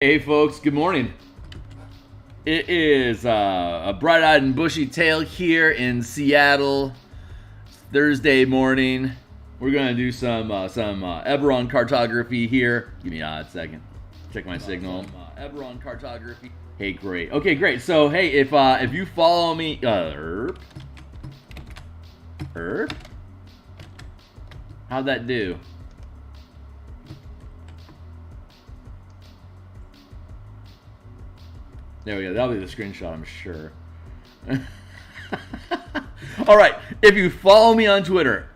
Hey folks, good morning. It is a bright-eyed and bushy-tailed here in Seattle. Thursday morning. We're gonna do some Eberron cartography here. Give me a second. Check my signal. Eberron cartography. Hey, great. Okay, great. So hey, if you follow me, how'd that do? There we go. That'll be the screenshot, I'm sure. All right. If you follow me on Twitter,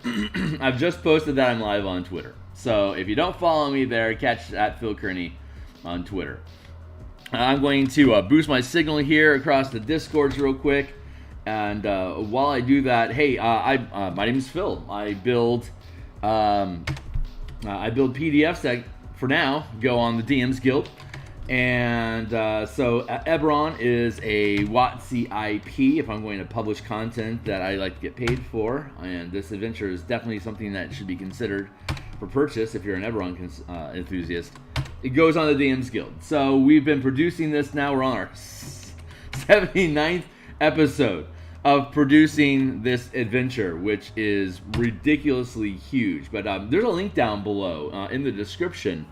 I've just posted that I'm live on Twitter. So if you don't follow me there, catch at Phil Kearney on Twitter. I'm going to boost my signal here across the Discords real quick. And while I do that, hey, my name is Phil. I build PDFs that, for now, go on the DMsGuild. And so Eberron is a WotC IP if I'm going to publish content that I like to get paid for. And this adventure is definitely something that should be considered for purchase if you're an Eberron enthusiast. It goes on the DMsGuild. So we've been producing this now. We're on our 79th episode of producing this adventure, which is ridiculously huge. But there's a link down below in the description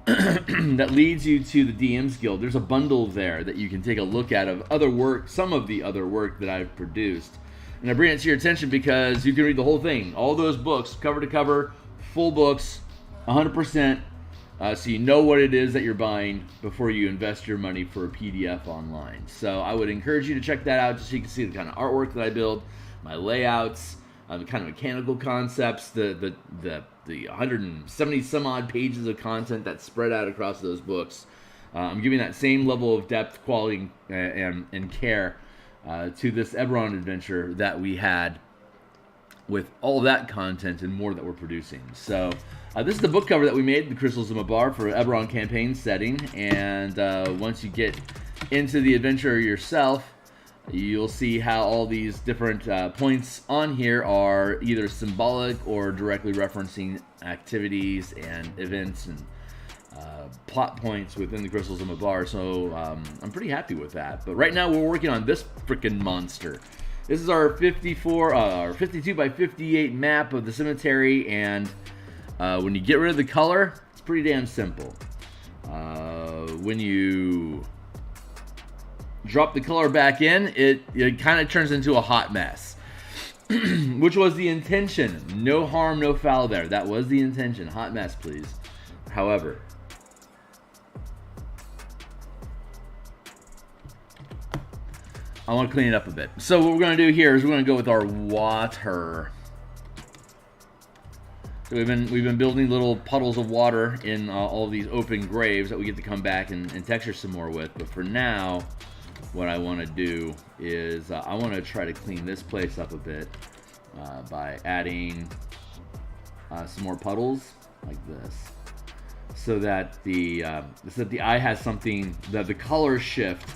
that leads you to the DMsGuild. There's a bundle there that you can take a look at of other work, some of the other work that I've produced. And I bring it to your attention because you can read the whole thing, all those books, cover to cover, full books, 100%, so you know what it is that you're buying before you invest your money for a PDF online. So I would encourage you to check that out just so you can see the kind of artwork that I build, my layouts, the kind of mechanical concepts, the 170 some odd pages of content that's spread out across those books. I'm giving that same level of depth, quality, and care to this Eberron adventure that we had with all that content and more that we're producing. So this is the book cover that we made, The Crystals of Mabar, for Eberron campaign setting. And once you get into the adventure yourself, you'll see how all these different points on here are either symbolic or directly referencing activities and events and plot points within the Crystals of Mabar. So I'm pretty happy with that. But right now we're working on this freaking monster. This is our 52 by 58 map of the cemetery, and when you get rid of the color, it's pretty damn simple. When you drop the color back in, it kind of turns into a hot mess, which was the intention. No harm, no foul there. That was the intention. Hot mess, please. However, I want to clean it up a bit. So what we're going to do here is we're going to go with our water. So we've been building little puddles of water in all of these open graves that we get to come back and texture some more with. But for now, what I want to do is I want to try to clean this place up a bit by adding some more puddles like this, so that the eye has something, that the color shift.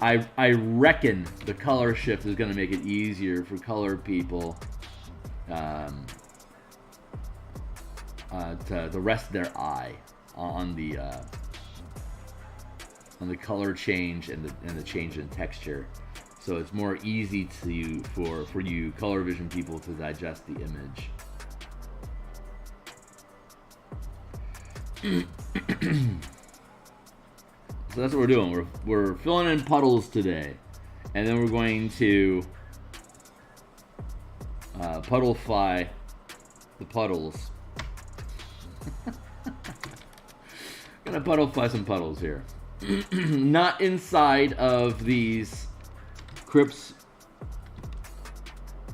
I reckon the color shift is going to make it easier for color people to rest their eye on the color change and the change in texture, so it's more easy for you color vision people to digest the image. So that's what we're doing. We're filling in puddles today, and then we're going to puddlefy the puddles. Gonna puddlefy some puddles here. Not inside of these crypts,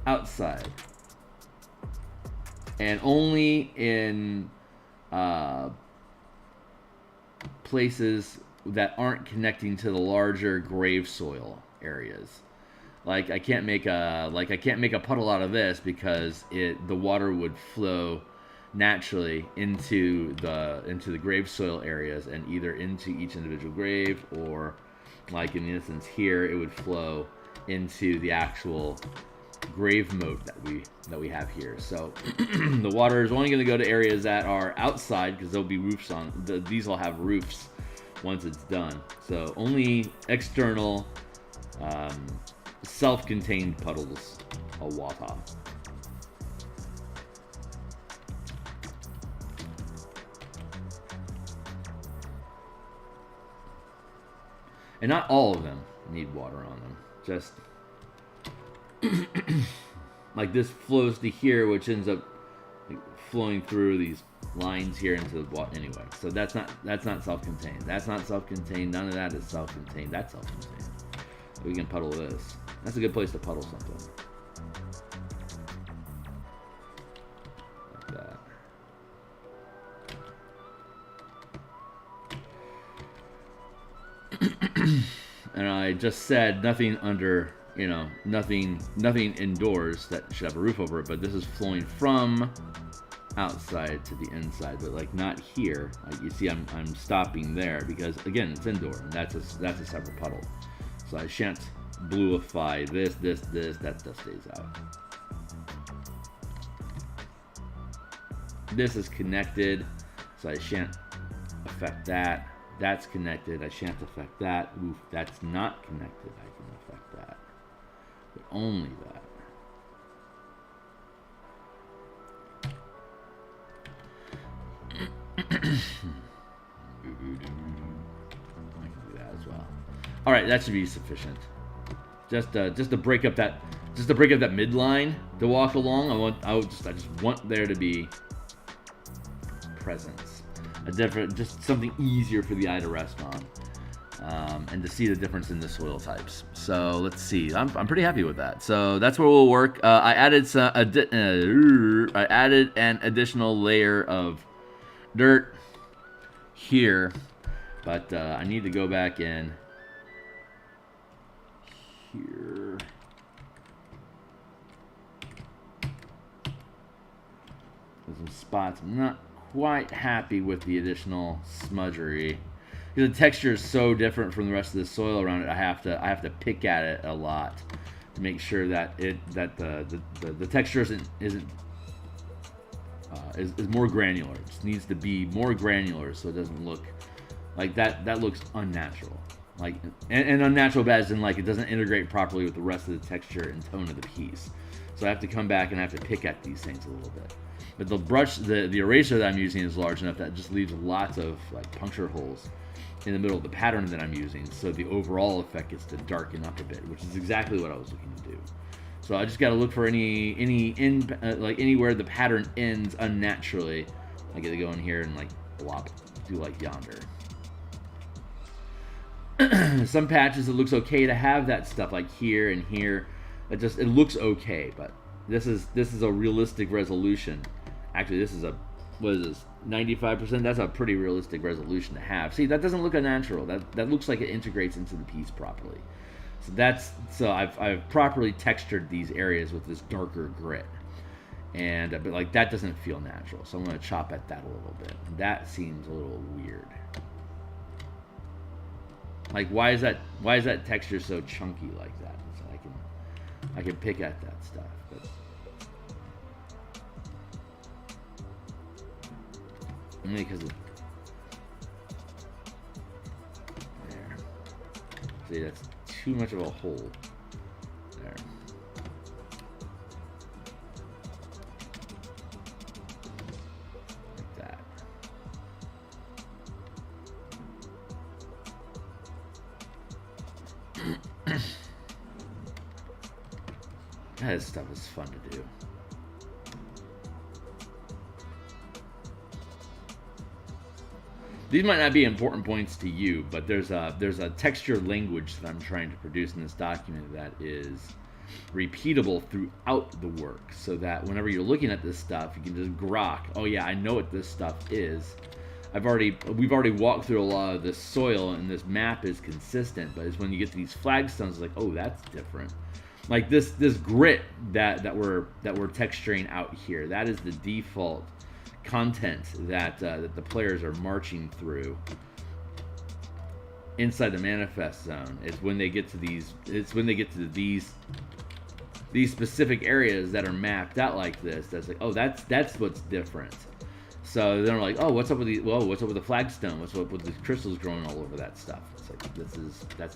outside, and only in places that aren't connecting to the larger grave soil areas. Like I can't make a puddle out of this because the water would flow naturally into the grave soil areas, and either into each individual grave, or like in the instance here, it would flow into the actual grave moat that we have here. So the water is only going to go to areas that are outside, because there'll be roofs on these will have roofs once it's done. So only external, self-contained puddles of water. And not all of them need water on them. Just like this flows to here, which ends up flowing through these lines here into the water anyway. So that's not self-contained. That's not self-contained. None of that is self-contained. That's self-contained. So we can puddle this. That's a good place to puddle something. Like that. And I just said nothing under, you know, nothing indoors that should have a roof over it, but this is flowing from outside to the inside, but like not here. Like you see, I'm stopping there because again, it's indoor, and that's a separate puddle. So I shan't bluify this. That stuff stays out. This is connected, so I shan't affect that. That's connected, I shan't affect that. Oof, that's not connected, I can affect that. But only that. I can do that as well. All right, that should be sufficient. Just to break up that midline to walk along. I just want there to be presence. Just something easier for the eye to rest on, and to see the difference in the soil types. So let's see. I'm pretty happy with that. So that's where we'll work. I added an additional layer of dirt here, but I need to go back in here. There's some spots. I'm not quite happy with the additional smudgery because the texture is so different from the rest of the soil around it. I have to pick at it a lot to make sure that the texture is more granular. It just needs to be more granular so it doesn't look like that. That looks unnatural, like and unnatural as in like it doesn't integrate properly with the rest of the texture and tone of the piece. So I have to come back and I have to pick at these things a little bit. But the brush, the eraser that I'm using is large enough that it just leaves lots of like puncture holes in the middle of the pattern that I'm using, so the overall effect gets to darken up a bit, which is exactly what I was looking to do. So I just got to look for like anywhere the pattern ends unnaturally. I get to go in here and like blop, do like yonder. Some patches it looks okay to have that stuff like here and here. It looks okay, but this is a realistic resolution. Actually, this is what is this? 95%. That's a pretty realistic resolution to have. See, that doesn't look unnatural. That looks like it integrates into the piece properly. So I've properly textured these areas with this darker grit, and but like that doesn't feel natural. So I'm going to chop at that a little bit. That seems a little weird. Like why is that texture so chunky like that? So I can pick at that stuff. But only because of there. See, that's too much of a hole there. Like that. That stuff is fun to do. These might not be important points to you, but there's a texture language that I'm trying to produce in this document that is repeatable throughout the work, so that whenever you're looking at this stuff, you can just grok, oh yeah, I know what this stuff is. We've already walked through a lot of this soil, and this map is consistent, but it's when you get to these flagstones, it's like, oh, that's different. Like this grit that we're texturing out here, that is the default content that the players are marching through inside the manifest zone. It's when they get to these specific areas that are mapped out like this. That's like, oh, that's what's different. So they're like, oh, what's up with the what's up with the flagstone? What's up with the crystals growing all over that stuff? It's like that's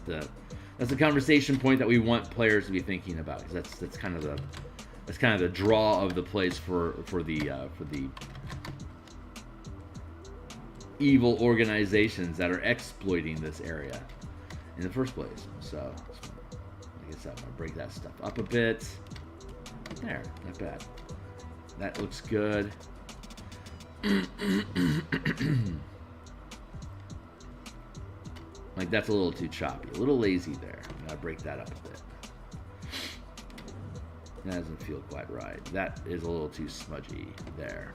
the conversation point that we want players to be thinking about, because that's kind of the draw of the place for the evil organizations that are exploiting this area in the first place. So I guess I'm gonna break that stuff up a bit. There, not bad. That looks good. Like, that's a little too choppy, a little lazy there. I gotta break that up a bit. That doesn't feel quite right. That is a little too smudgy there.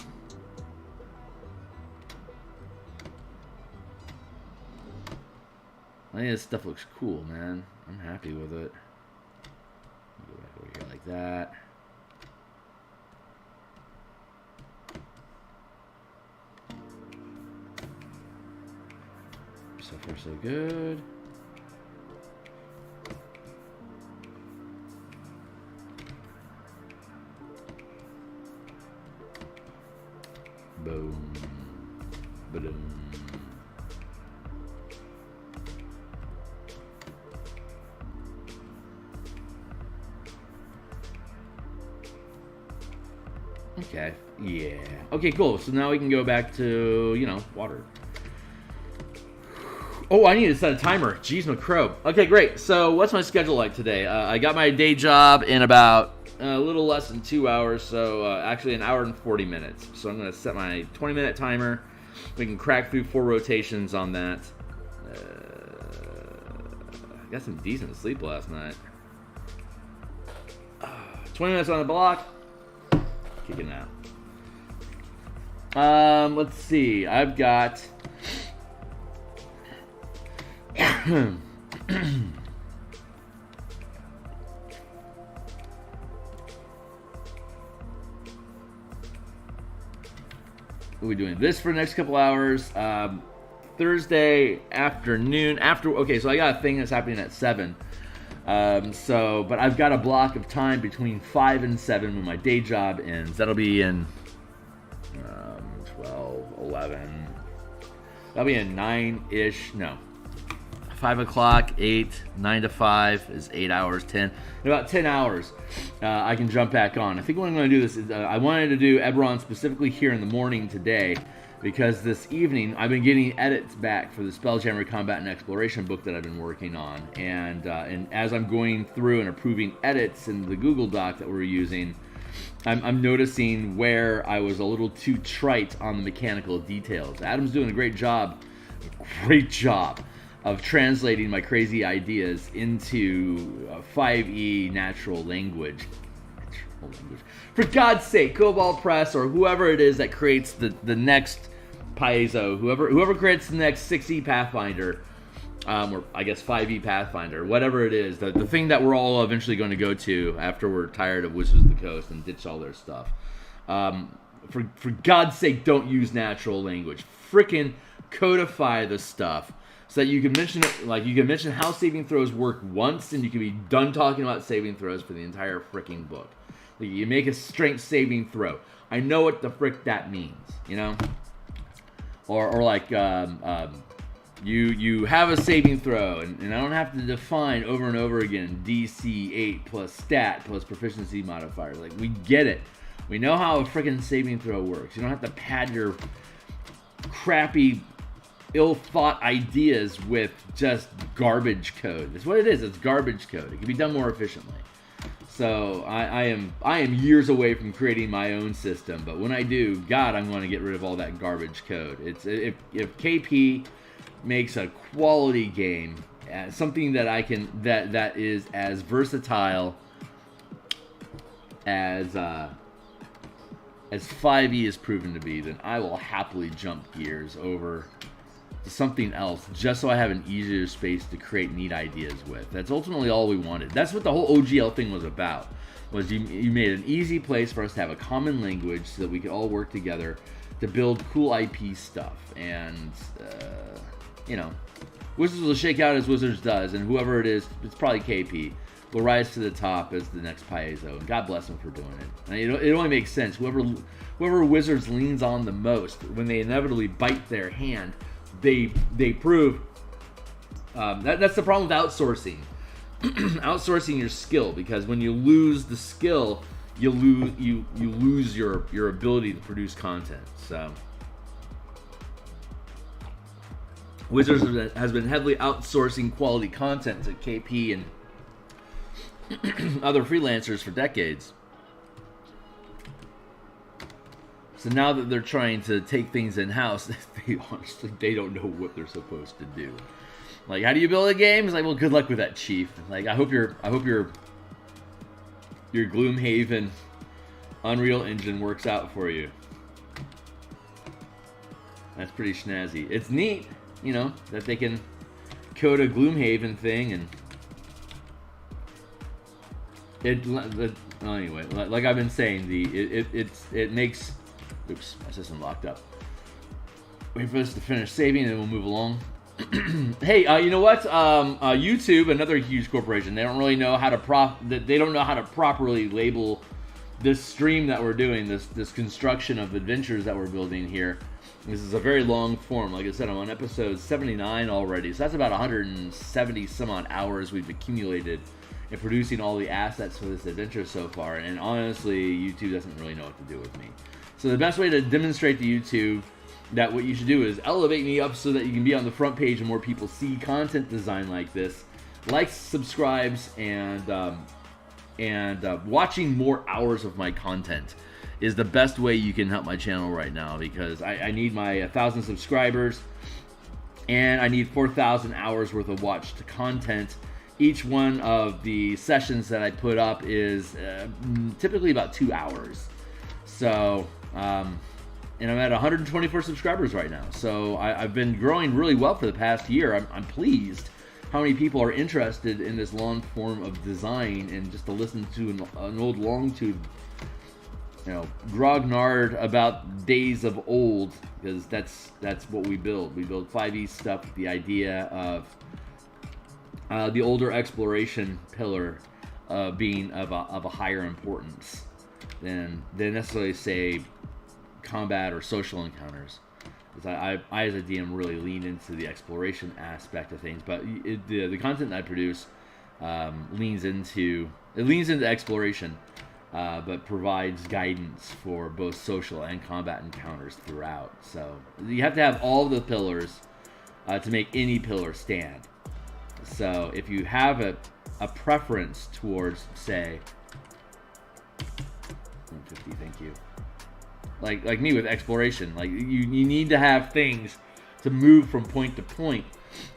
I think this stuff looks cool, man. I'm happy with it. Go back over here like that. So far, so good. Boom. Ba-dum. Okay. Yeah. Okay, cool. So now we can go back to, you know, water. Oh, I need to set a timer. Jeez, my crow. Okay, great. So what's my schedule like today? I got my day job in about a little less than 2 hours, so actually an hour and 40 minutes. So I'm going to set my 20-minute timer. We can crack through 4 rotations on that. I got some decent sleep last night. 20 minutes on the block. Kicking out. Let's see. I've got... We'll be doing this for the next couple hours. Thursday afternoon. Okay, so I got a thing that's happening at 7. But I've got a block of time between 5 and 7 when my day job ends. That'll be in 12, 11. That'll be in 9-ish. No. 5 o'clock, 8, 9 to 5 is 8 hours, 10. In about 10 hours, I can jump back on. I think what I'm going to do is, I wanted to do Eberron specifically here in the morning today, because this evening I've been getting edits back for the Spelljammer Combat and Exploration book that I've been working on. And as I'm going through and approving edits in the Google Doc that we're using, I'm noticing where I was a little too trite on the mechanical details. Adam's doing a great job of translating my crazy ideas into 5e natural language. For God's sake, Cobalt Press or whoever it is that creates the next Paizo, whoever creates the next 6e Pathfinder, or I guess 5e Pathfinder, whatever it is, the thing that we're all eventually going to go to after we're tired of Wizards of the Coast and ditch all their stuff. For God's sake, don't use natural language. Frickin' codify the stuff. So that you can mention it, like you can mention how saving throws work once, and you can be done talking about saving throws for the entire freaking book. Like, you make a strength saving throw. I know what the frick that means, you know. Or like you have a saving throw, and I don't have to define over and over again DC 8 plus stat plus proficiency modifier. Like, we get it. We know how a freaking saving throw works. You don't have to pad your crappy, ill-thought ideas with just garbage code. That's what it is. It's garbage code. It can be done more efficiently. So I am years away from creating my own system, but when I do, God, I'm going to get rid of all that garbage code. It's if KP makes a quality game, something that I can that is as versatile as 5e is proven to be, then I will happily jump gears over to something else just so I have an easier space to create neat ideas with. That's ultimately all we wanted. That's what the whole OGL thing was about. Was you made an easy place for us to have a common language so that we could all work together to build cool IP stuff. And you know, Wizards will shake out as Wizards does, and whoever it is, it's probably KP, will rise to the top as the next Piezo. And God bless him for doing it. And it only makes sense. Whoever Wizards leans on the most, when they inevitably bite their hand, they prove that's the problem with outsourcing. Outsourcing your skill, because when you lose the skill, you lose your ability to produce content. So Wizards has been heavily outsourcing quality content to KP and other freelancers for decades. So now that they're trying to take things in-house, they don't know what they're supposed to do. Like, how do you build a game? It's like, well, good luck with that, Chief. Like, I hope your Gloomhaven Unreal Engine works out for you. That's pretty snazzy. It's neat, you know, that they can code a Gloomhaven thing and anyway, like I've been saying, it makes. Oops, my system locked up. Wait for this to finish saving, and then we'll move along. Hey, you know what? YouTube, another huge corporation, they don't really know how to they don't know how to properly label this stream that we're doing, this construction of adventures that we're building here. This is a very long form. Like I said, I'm on episode 79 already, so that's about 170 some odd hours we've accumulated in producing all the assets for this adventure so far. And honestly, YouTube doesn't really know what to do with me. So the best way to demonstrate to YouTube that what you should do is elevate me up so that you can be on the front page and more people see content design like this, likes, subscribes, and watching more hours of my content is the best way you can help my channel right now, because I need my 1,000 subscribers and I need 4,000 hours worth of watched content. Each one of the sessions that I put up is typically about 2 hours. So, and I'm at 124 subscribers right now. So I've been growing really well for the past year. I'm pleased how many people are interested in this long form of design, and just to listen to an old long tube, you know, grognard about days of old, because that's what we build. We build 5e stuff with the idea of the older exploration pillar being of a higher importance than necessarily, say, combat or social encounters. Because I as a DM really lean into the exploration aspect of things, but the content that I produce leans into exploration, but provides guidance for both social and combat encounters throughout. So you have to have all the pillars to make any pillar stand. So if you have a preference towards, say, 150, thank you. Like me with exploration, like you need to have things to move from point to point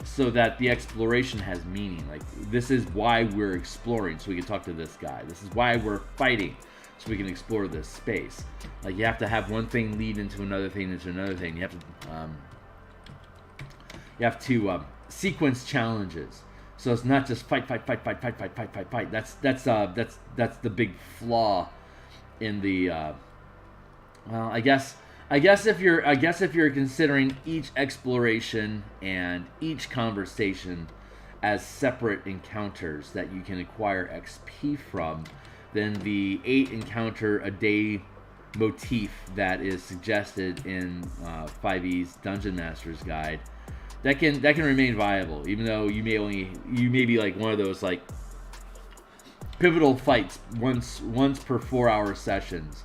so that the exploration has meaning. Like, this is why we're exploring, so we can talk to this guy. This is why we're fighting, so we can explore this space. Like, you have to have one thing lead into another thing into another thing. You have to sequence challenges. So it's not just fight. That's the big flaw in the. Well, I guess if you're considering each exploration and each conversation as separate encounters that you can acquire XP from, then the 8 encounter a day motif that is suggested in 5e's Dungeon Master's Guide, that can remain viable, even though you may be like one of those like pivotal fights once per 4-hour sessions.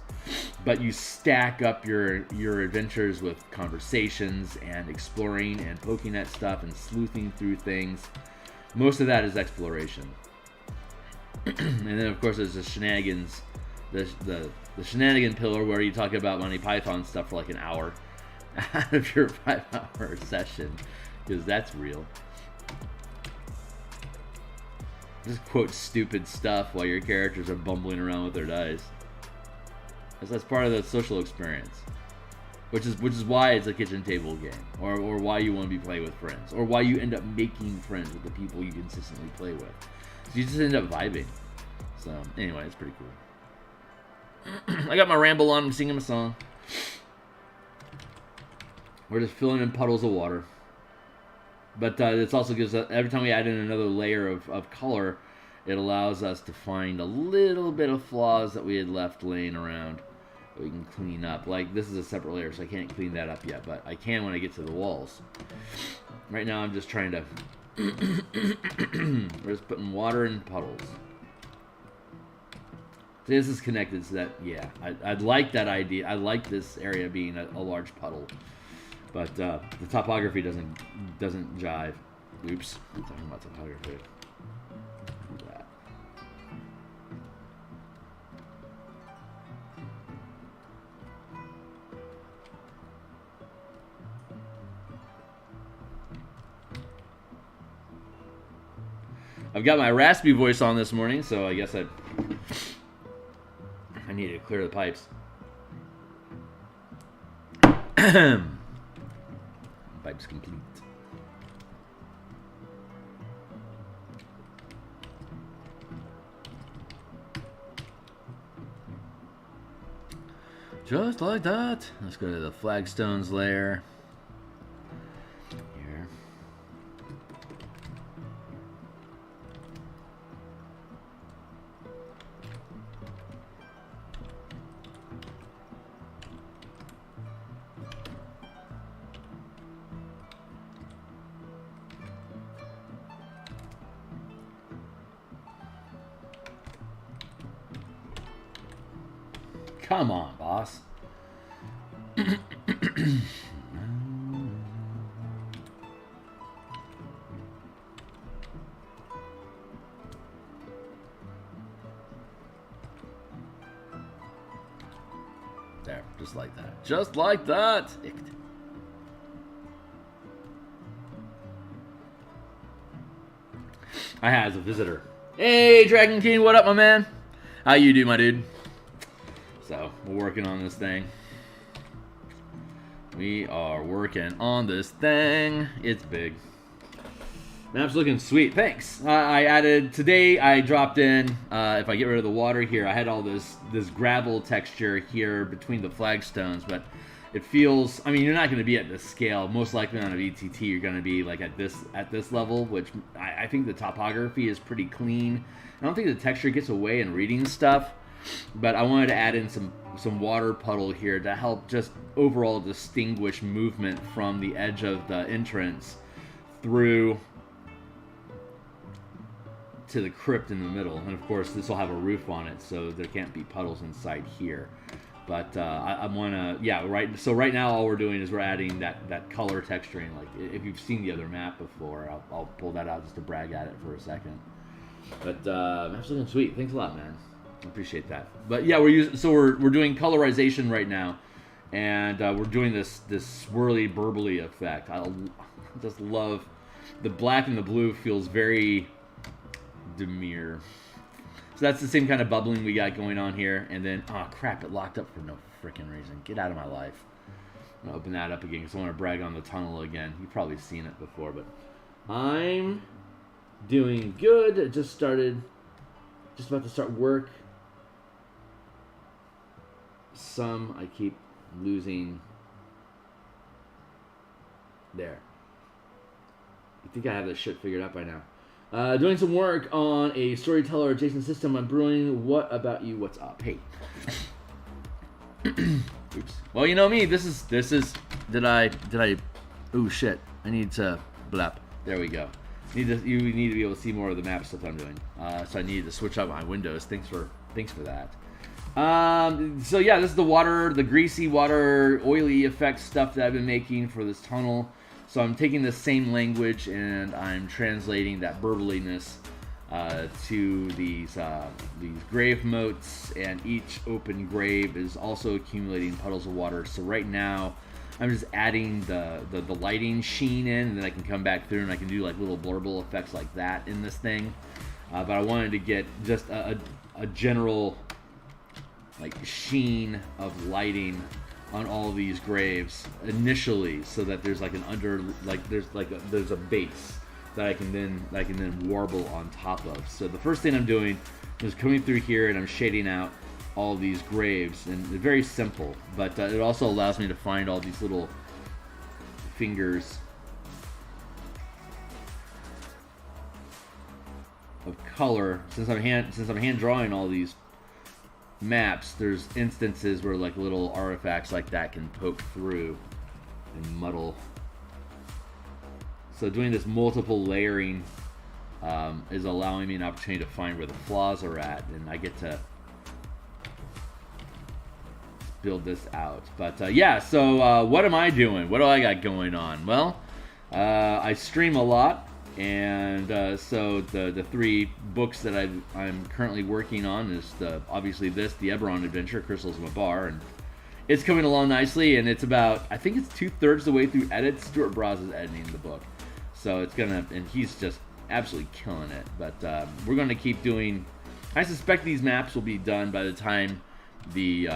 But you stack up your adventures with conversations and exploring and poking at stuff and sleuthing through things. Most of that is exploration. And then, of course, there's the shenanigans, the shenanigan pillar, where you talk about Monty Python stuff for like an hour out of your 5-hour session, because that's real. Just quote stupid stuff while your characters are bumbling around with their dice. That's part of the social experience, which is why it's a kitchen table game, or why you want to be playing with friends, or why you end up making friends with the people you consistently play with. So you just end up vibing. So anyway, it's pretty cool. I got my ramble on. I'm singing a song. We're just filling in puddles of water. But it also gives us, every time we add in another layer of color, it allows us to find a little bit of flaws that we had left laying around that we can clean up. Like, this is a separate layer, so I can't clean that up yet, but I can when I get to the walls. Right now, I'm just trying to... We're just putting water in puddles. So this is connected so that, yeah, I'd like that idea. I like this area being a large puddle. But the topography doesn't jive. Oops, I'm talking about topography. Do that. I've got my raspy voice on this morning, so I guess I need to clear the pipes. Pipes complete. Just like that. Let's go to the flagstones layer. Here. Come on, boss. There, just like that. Just like that. I had a visitor. Hey, Dragon King, what up, my man? How you do, my dude? So, we're working on this thing. We are working on this thing. It's big. Map's looking sweet. Thanks. I added, today I dropped in, if I get rid of the water here, I had all this gravel texture here between the flagstones, but it feels, I mean, you're not going to be at this scale. Most likely on a VTT, you're going to be like at this level, which I think the topography is pretty clean. I don't think the texture gets away in reading stuff. But I wanted to add in some water puddle here to help just overall distinguish movement from the edge of the entrance through to the crypt in the middle. And of course, this will have a roof on it, so there can't be puddles inside here. But I want to, yeah, right. So right now, all we're doing is we're adding that color texturing. Like if you've seen the other map before, I'll pull that out just to brag at it for a second. But map's looking sweet. Thanks a lot, man. I appreciate that. But yeah, we're doing colorization right now, and we're doing this swirly burbly effect. I just love the black and the blue. Feels very demure. So that's the same kind of bubbling we got going on here. And then, oh crap, it locked up for no freaking reason. Get out of my life. I'm gonna open that up again because I want to brag on the tunnel again. You've probably seen it before, but I'm doing good. It just started. Just about to start work. I keep losing. There. I think I have this shit figured out by now. Doing some work on a storyteller adjacent system I'm brewing. What about you? What's up? Hey. Oops. Well, you know me. This is. Did I? Oh shit. I need to blap. There we go. You need to be able to see more of the map stuff I'm doing. So I needed to switch out my windows. Thanks for that. So yeah, this is the greasy water, oily effect stuff that I've been making for this tunnel. So I'm taking the same language and I'm translating that burbliness to these grave moats, and each open grave is also accumulating puddles of water. So right now, I'm just adding the lighting sheen in, and then I can come back through and I can do like little blurble effects like that in this thing. But I wanted to get just a general like sheen of lighting on all these graves initially, so that there's like there's a base that I can then warble on top of. So the first thing I'm doing is coming through here and I'm shading out all these graves, and they're very simple, but it also allows me to find all these little fingers color, since I'm hand drawing all these maps, there's instances where like little artifacts like that can poke through and muddle. So doing this multiple layering is allowing me an opportunity to find where the flaws are at, and I get to build this out. But yeah, so what am I doing? What do I got going on? Well, I stream a lot, and so the 3 books that I'm currently working on is obviously the Eberron adventure, Crystals of Mabar, and it's coming along nicely, and it's about, I think it's 2/3 the way through edits. Stuart Braz is editing the book, so it's gonna, and he's just absolutely killing it. But we're gonna keep doing. I suspect these maps will be done by the time the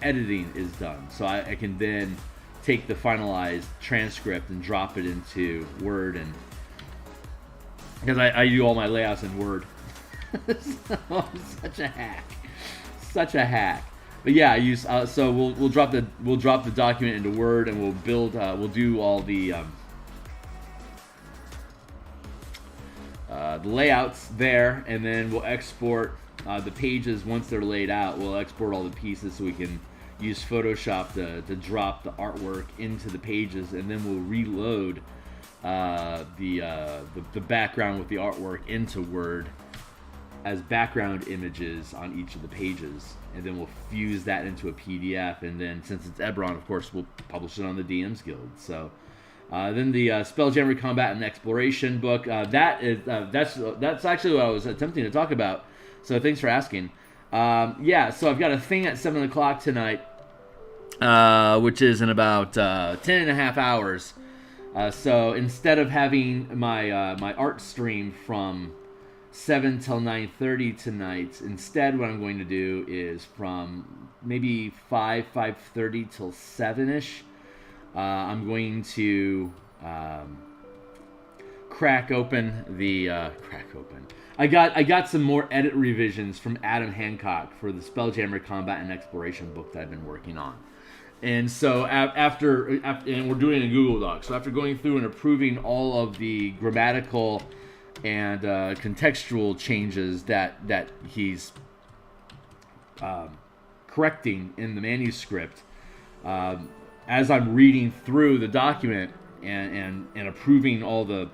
editing is done, so I can then take the finalized transcript and drop it into Word, and because I do all my layouts in Word. So, such a hack. But yeah, I use so we'll drop the document into Word, and we'll do all the layouts there, and then we'll export the pages once they're laid out. We'll export all the pieces so we can use Photoshop to drop the artwork into the pages, and then we'll reload the background with the artwork into Word as background images on each of the pages, and then we'll fuse that into a PDF, and then since it's Eberron, of course, we'll publish it on the DMsGuild. So then the Spelljammer Combat and Exploration book, that's actually what I was attempting to talk about, so thanks for asking. Yeah, so I've got a thing at 7 o'clock tonight, which is in about 10 and a half hours. So instead of having my my art stream from 7 till 9:30 tonight, instead what I'm going to do is from maybe 5:30 till 7ish. I'm going to crack open. I got some more edit revisions from Adam Hancock for the Spelljammer Combat and Exploration book that I've been working on. And so after and we're doing it in Google Docs. So after going through and approving all of the grammatical and contextual changes that he's correcting in the manuscript, as I'm reading through the document and approving all the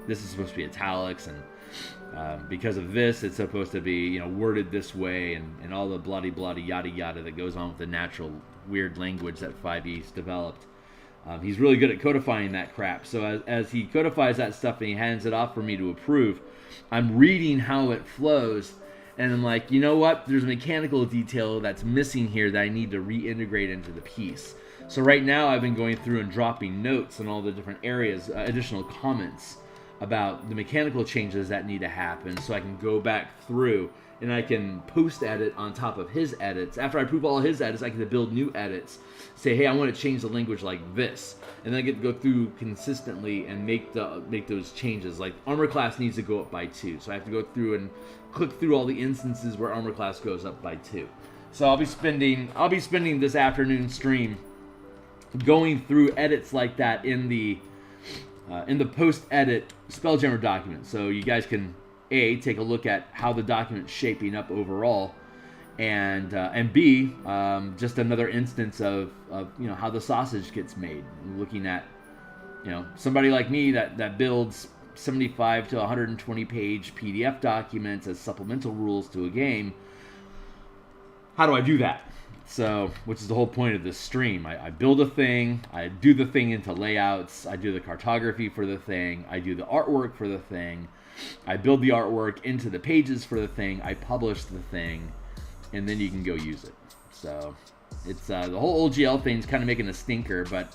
this is supposed to be italics, and because of this, it's supposed to be worded this way, and all the bloody yada yada that goes on with the natural weird language that 5e's developed. He's really good at codifying that crap. So as he codifies that stuff and he hands it off for me to approve, I'm reading how it flows, and I'm like, you know what? There's a mechanical detail that's missing here that I need to reintegrate into the piece. So right now I've been going through and dropping notes in all the different areas, additional comments about the mechanical changes that need to happen, so I can go back through and I can post edit on top of his edits. After I approve all his edits, I can build new edits. Say, hey, I want to change the language like this, and then I get to go through consistently and make those changes. Like armor class needs to go up by 2, so I have to go through and click through all the instances where armor class goes up by 2. So I'll be spending this afternoon stream going through edits like that in the post-edit Spelljammer document, so you guys can take a look at how the document's shaping up overall, and B, just another instance of how the sausage gets made. Looking at somebody like me that builds 75 to 120 page PDF documents as supplemental rules to a game. How do I do that? So, which is the whole point of this stream. I build a thing, I do the thing into layouts, I do the cartography for the thing, I do the artwork for the thing, I build the artwork into the pages for the thing, I publish the thing, and then you can go use it. So, it's the whole OGL thing's kind of making a stinker, but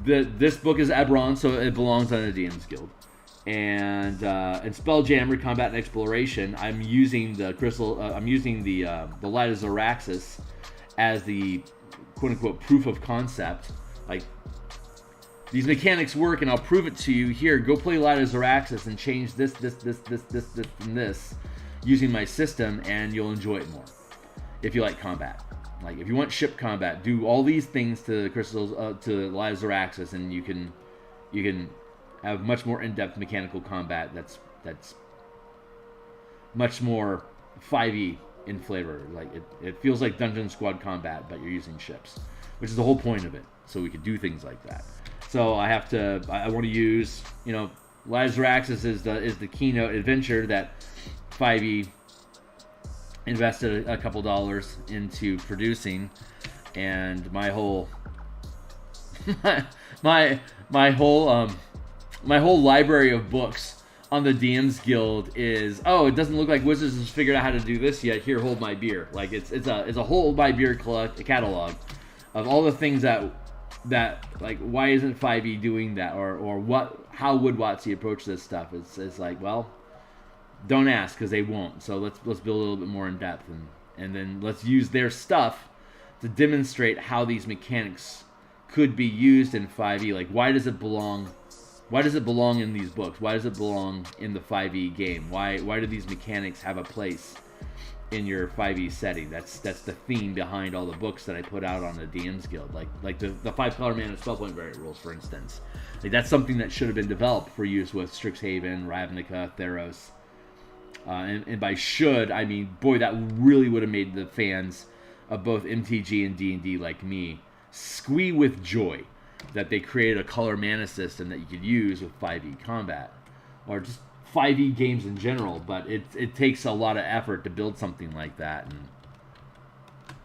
this book is Eberron, so it belongs on the DMsGuild. And Spelljammer Combat and Exploration, I'm using the the Light of Zoraxis as the quote unquote proof of concept. Like, these mechanics work, and I'll prove it to you. Here, go play Light of Zoraxis and change this, and this using my system, and you'll enjoy it more. If you like combat, like if you want ship combat, do all these things to the crystals to Light of Zoraxis, and you can have much more in-depth mechanical combat that's much more 5e in flavor. Like it feels like Dungeon Squad combat, but you're using ships, which is the whole point of it. So we could do things like that. So I want to use, Lazaraxis is the keynote adventure that 5e invested a couple dollars into producing, and my whole my whole library of books on the DMs Guild is, it doesn't look like Wizards has figured out how to do this yet. Here, hold my beer. Like it's a hold my beer catalog of all the things that like, why isn't 5e doing that, or how would WotC approach this stuff? It's like, well, don't ask, because they won't. So let's build a little bit more in depth, and then let's use their stuff to demonstrate how these mechanics could be used in 5e. Like, why does it belong in these books? Why does it belong in the 5e game? Why do these mechanics have a place in your 5e setting? That's the theme behind all the books that I put out on the DMs Guild. Like the 5-color mana spell point variant rules, for instance. Like, that's something that should have been developed for use with Strixhaven, Ravnica, Theros. And by should, I mean, boy, that really would have made the fans of both MTG and D&D like me squee with joy that they created a color mana system that you could use with 5e combat, or just 5e games in general. But it takes a lot of effort to build something like that,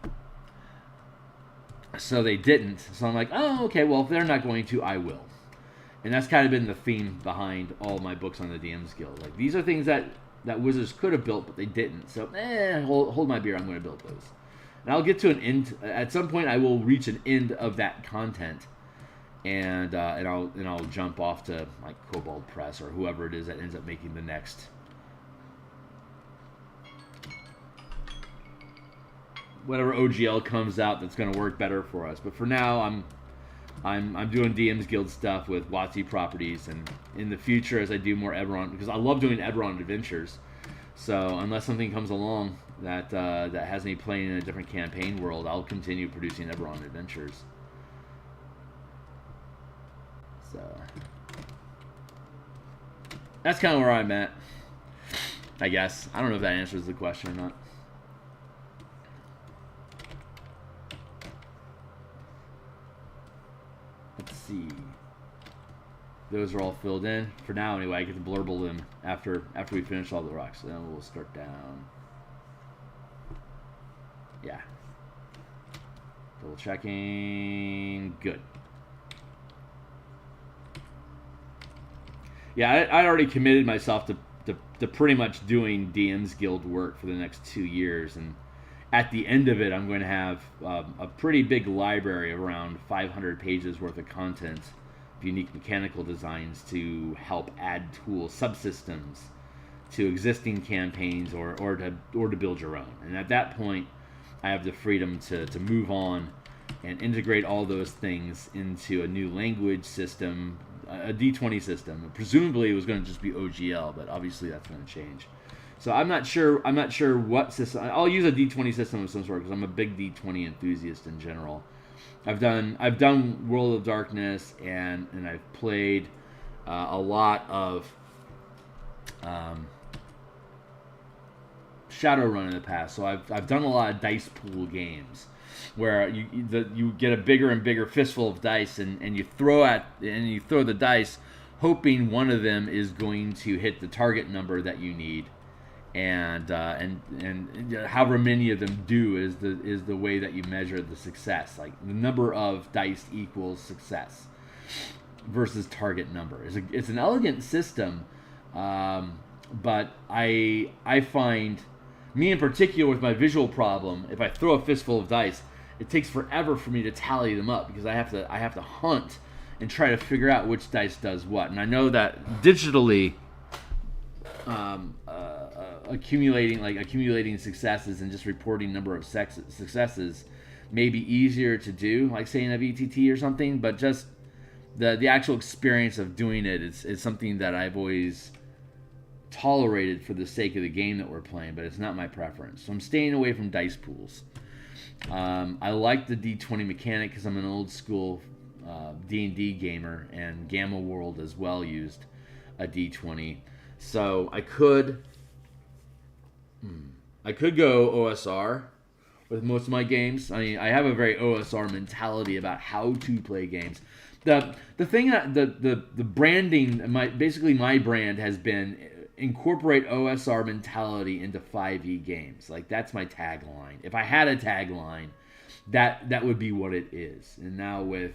and so they didn't. So I'm like, oh, okay, well, if they're not going to, I will. And that's kind of been the theme behind all my books on the DMs Guild. Like, these are things that Wizards could have built, but they didn't. So, hold my beer. I'm going to build those. And I'll get to an end. At some point, I will reach an end of that content, and I'll jump off to, like, Cobalt Press or whoever it is that ends up making the next whatever OGL comes out that's going to work better for us. But for now, I'm doing DMs Guild stuff with WotC properties, and in the future, as I do more Eberron, because I love doing Eberron adventures. So unless something comes along that has me playing in a different campaign world, I'll continue producing Eberron adventures. So that's kind of where I'm at, I guess. I don't know if that answers the question or not. Let's see. Those are all filled in for now. Anyway, I get to blurble them after we finish all the rocks. So then we'll start down. Yeah. Double checking. Good. Yeah, I already committed myself to pretty much doing DMs Guild work for the next 2 years, and at the end of it, I'm going to have a pretty big library of around 500 pages worth of content, of unique mechanical designs to help add tools, subsystems to existing campaigns, or to build your own. And at that point, I have the freedom to move on and integrate all those things into a new language system, a D20 system. Presumably, it was going to just be OGL, but obviously that's going to change. So I'm not sure what system. I'll use a D20 system of some sort, because I'm a big D20 enthusiast in general. I've done World of Darkness, and I've played a lot of Shadowrun in the past. So I've done a lot of dice pool games where you get a bigger and bigger fistful of dice, and you throw the dice, hoping one of them is going to hit the target number that you need, and however many of them do is the way that you measure the success. Like, the number of dice equals success versus target number. It's an elegant system, but I find, me in particular, with my visual problem, if I throw a fistful of dice, it takes forever for me to tally them up, because I have to hunt and try to figure out which dice does what. And I know that digitally, accumulating successes and just reporting number of successes may be easier to do, like, say, in a VTT or something. But just the actual experience of doing it is something that I've always tolerated for the sake of the game that we're playing, but it's not my preference. So I'm staying away from dice pools. I like the D20 mechanic because I'm an old school D&D gamer, and Gamma World as well used a D20. So I could go OSR with most of my games. I mean, I have a very OSR mentality about how to play games. The thing that the branding, my brand has been incorporate OSR mentality into 5e games. Like, that's my tagline. If I had a tagline, that would be what it is. And now with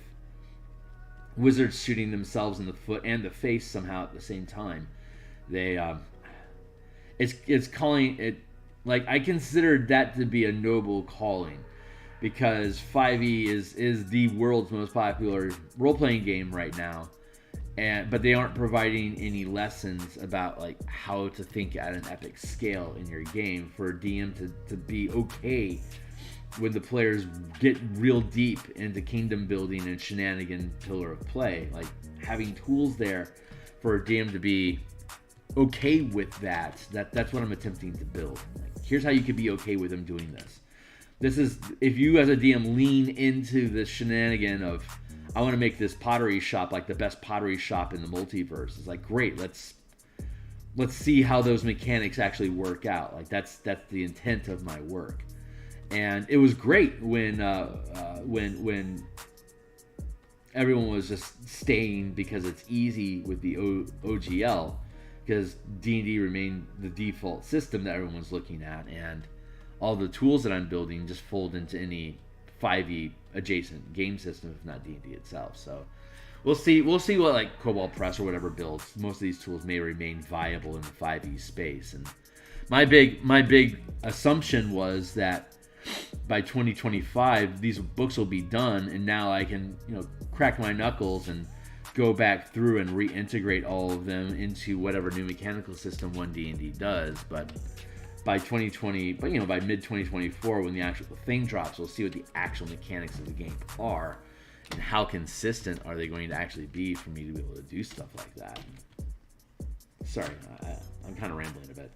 Wizards shooting themselves in the foot and the face somehow at the same time, they it's calling it, like, I consider that to be a noble calling, because 5e is the world's most popular role-playing game right now, but they aren't providing any lessons about, like, how to think at an epic scale in your game for a DM to be okay when the players get real deep into kingdom building and shenanigan pillar of play. Like, having tools there for a DM to be okay with that's what I'm attempting to build. Like, here's how you could be okay with them doing this. This is, if you as a DM lean into the shenanigan of, I want to make this pottery shop like the best pottery shop in the multiverse. It's like, great, let's see how those mechanics actually work out. Like, that's the intent of my work. And it was great when everyone was just staying because it's easy with the OGL, because D&D remained the default system that everyone was looking at, and all the tools that I'm building just fold into any 5e adjacent game system, if not D&D itself. So we'll see what, like, Cobalt Press or whatever builds. Most of these tools may remain viable in the 5e space. And my big assumption was that by 2025 these books will be done, and now I can, crack my knuckles and go back through and reintegrate all of them into whatever new mechanical system 1D&D does. But by 2020, by mid 2024, when the actual thing drops, we'll see what the actual mechanics of the game are, and how consistent are they going to actually be for me to be able to do stuff like that. Sorry, I'm kind of rambling a bit.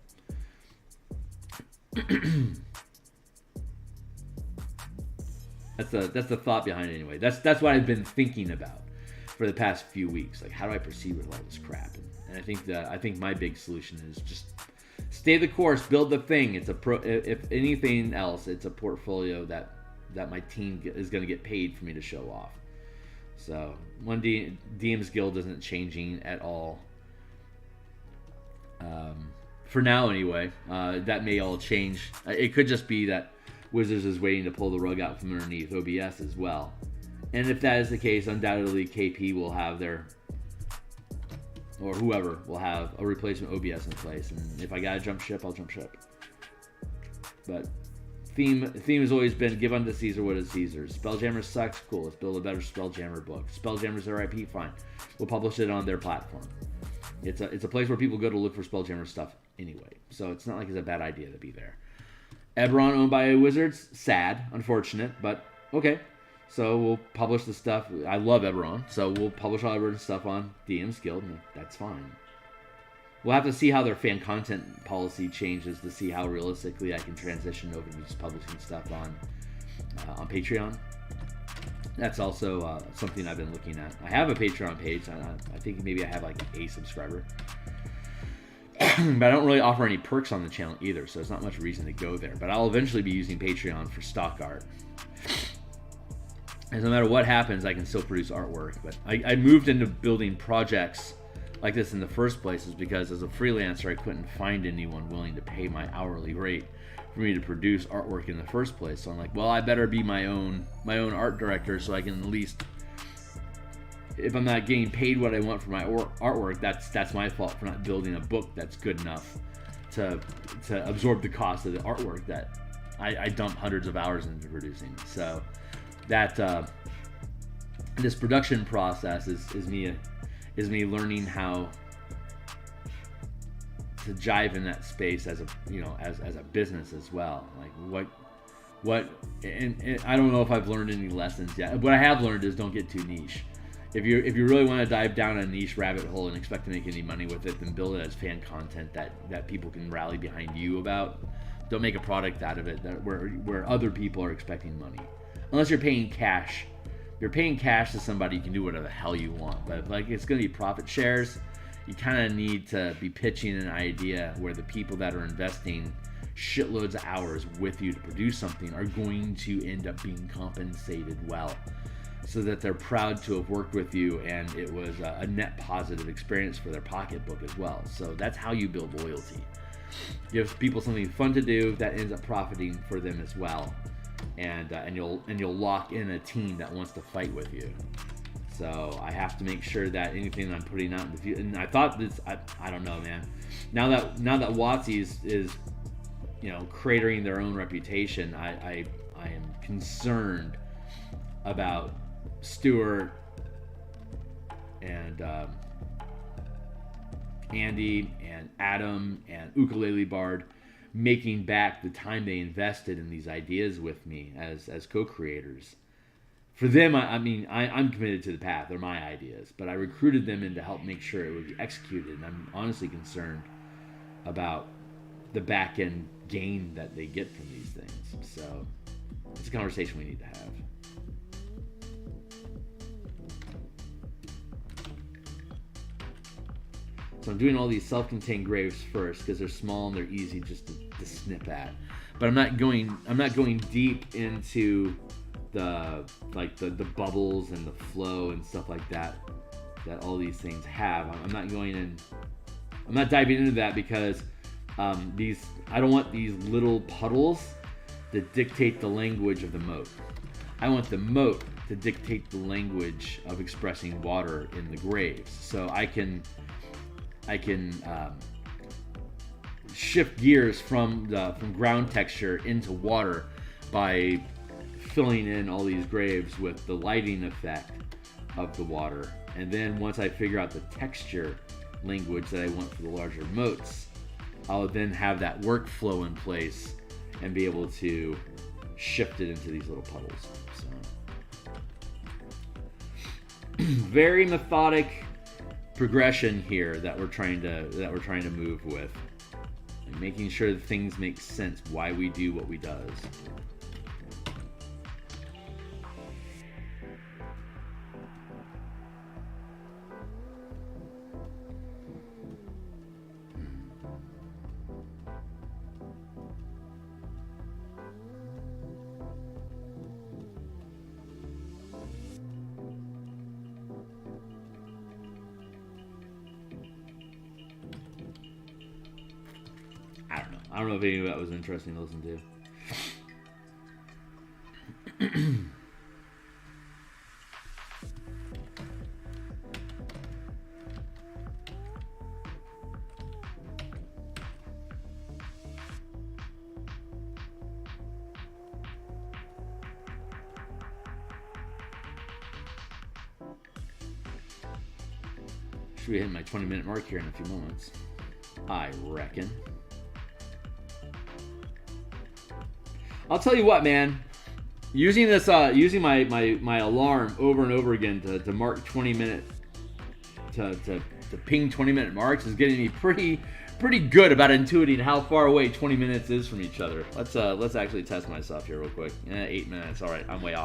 That's the thought behind it anyway. That's what I've been thinking about for the past few weeks. Like, how do I proceed with all this crap? And I think my big solution is just stay the course, build the thing. It's if anything else, it's a portfolio that my team is going to get paid for me to show off. So DMsGuild isn't changing at all. For now, anyway. That may all change. It could just be that Wizards is waiting to pull the rug out from underneath OBS as well. And if that is the case, undoubtedly KP will have or whoever will have a replacement OBS in place. And if I gotta jump ship, I'll jump ship. But theme has always been give unto Caesar what is Caesar's. Spelljammer sucks, cool. Let's build a better Spelljammer book. Spelljammer's their IP, fine. We'll publish it on their platform. It's a place where people go to look for Spelljammer stuff anyway. So it's not like it's a bad idea to be there. Eberron owned by Wizards, sad, unfortunate, but okay. So we'll publish the stuff. I love Eberron, so we'll publish all Eberron stuff on DMsGuild, and that's fine. We'll have to see how their fan content policy changes to see how realistically I can transition over to just publishing stuff on Patreon. That's also something I've been looking at. I have a Patreon page. I think maybe I have like a subscriber. But I don't really offer any perks on the channel either, so there's not much reason to go there. But I'll eventually be using Patreon for stock art. And no matter what happens, I can still produce artwork. But I moved into building projects like this in the first place is because as a freelancer, I couldn't find anyone willing to pay my hourly rate for me to produce artwork in the first place. So I'm like, well, I better be my own art director, so I can at least, if I'm not getting paid what I want for my artwork, that's my fault for not building a book that's good enough to absorb the cost of the artwork that I dump hundreds of hours into producing. So that this production process is me learning how to jive in that space as a business as well. Like what and I don't know if I've learned any lessons yet. What I have learned is don't get too niche. If you really want to dive down a niche rabbit hole and expect to make any money with it, then build it as fan content that people can rally behind you about. Don't make a product out of it where other people are expecting money. Unless you're paying cash you're paying cash to somebody, you can do whatever the hell you want. But like it's going to be profit shares, you kind of need to be pitching an idea where the people that are investing shitloads of hours with you to produce something are going to end up being compensated well, so that they're proud to have worked with you, and it was a net positive experience for their pocketbook as well. So that's how you build loyalty. Give people something fun to do that ends up profiting for them as well, and you'll lock in a team that wants to fight with you. So I have to make sure that anything I'm putting out in the future, and I thought this, I don't know, man. Now that WotC is cratering their own reputation, I am concerned about Stuart and Andy and Adam and Ukulele Bard making back the time they invested in these ideas with me as co-creators. For them, I'm committed to the path. They're my ideas, but I recruited them in to help make sure it would be executed. And I'm honestly concerned about the back end gain that they get from these things. So it's a conversation we need to have. So I'm doing all these self-contained graves first because they're small and they're easy just to snip at. But I'm not going deep into the bubbles and the flow and stuff like that all these things have. I'm not diving into that because I don't want these little puddles that dictate the language of the moat. I want the moat to dictate the language of expressing water in the graves. So I can shift gears from ground texture into water by filling in all these graves with the lighting effect of the water. And then once I figure out the texture language that I want for the larger moats, I'll then have that workflow in place and be able to shift it into these little puddles. So very methodic progression here that we're trying to move with, and making sure that things make sense, why we do what we does. I don't know if any of that was interesting to listen to. Should be hitting my 20-minute mark here in a few moments, I reckon. I'll tell you what, man. Using this, using my alarm over and over again to mark 20-minute, to ping 20-minute marks is getting me pretty good about intuiting how far away 20 minutes is from each other. Let's actually test myself here real quick. 8 minutes. All right, I'm way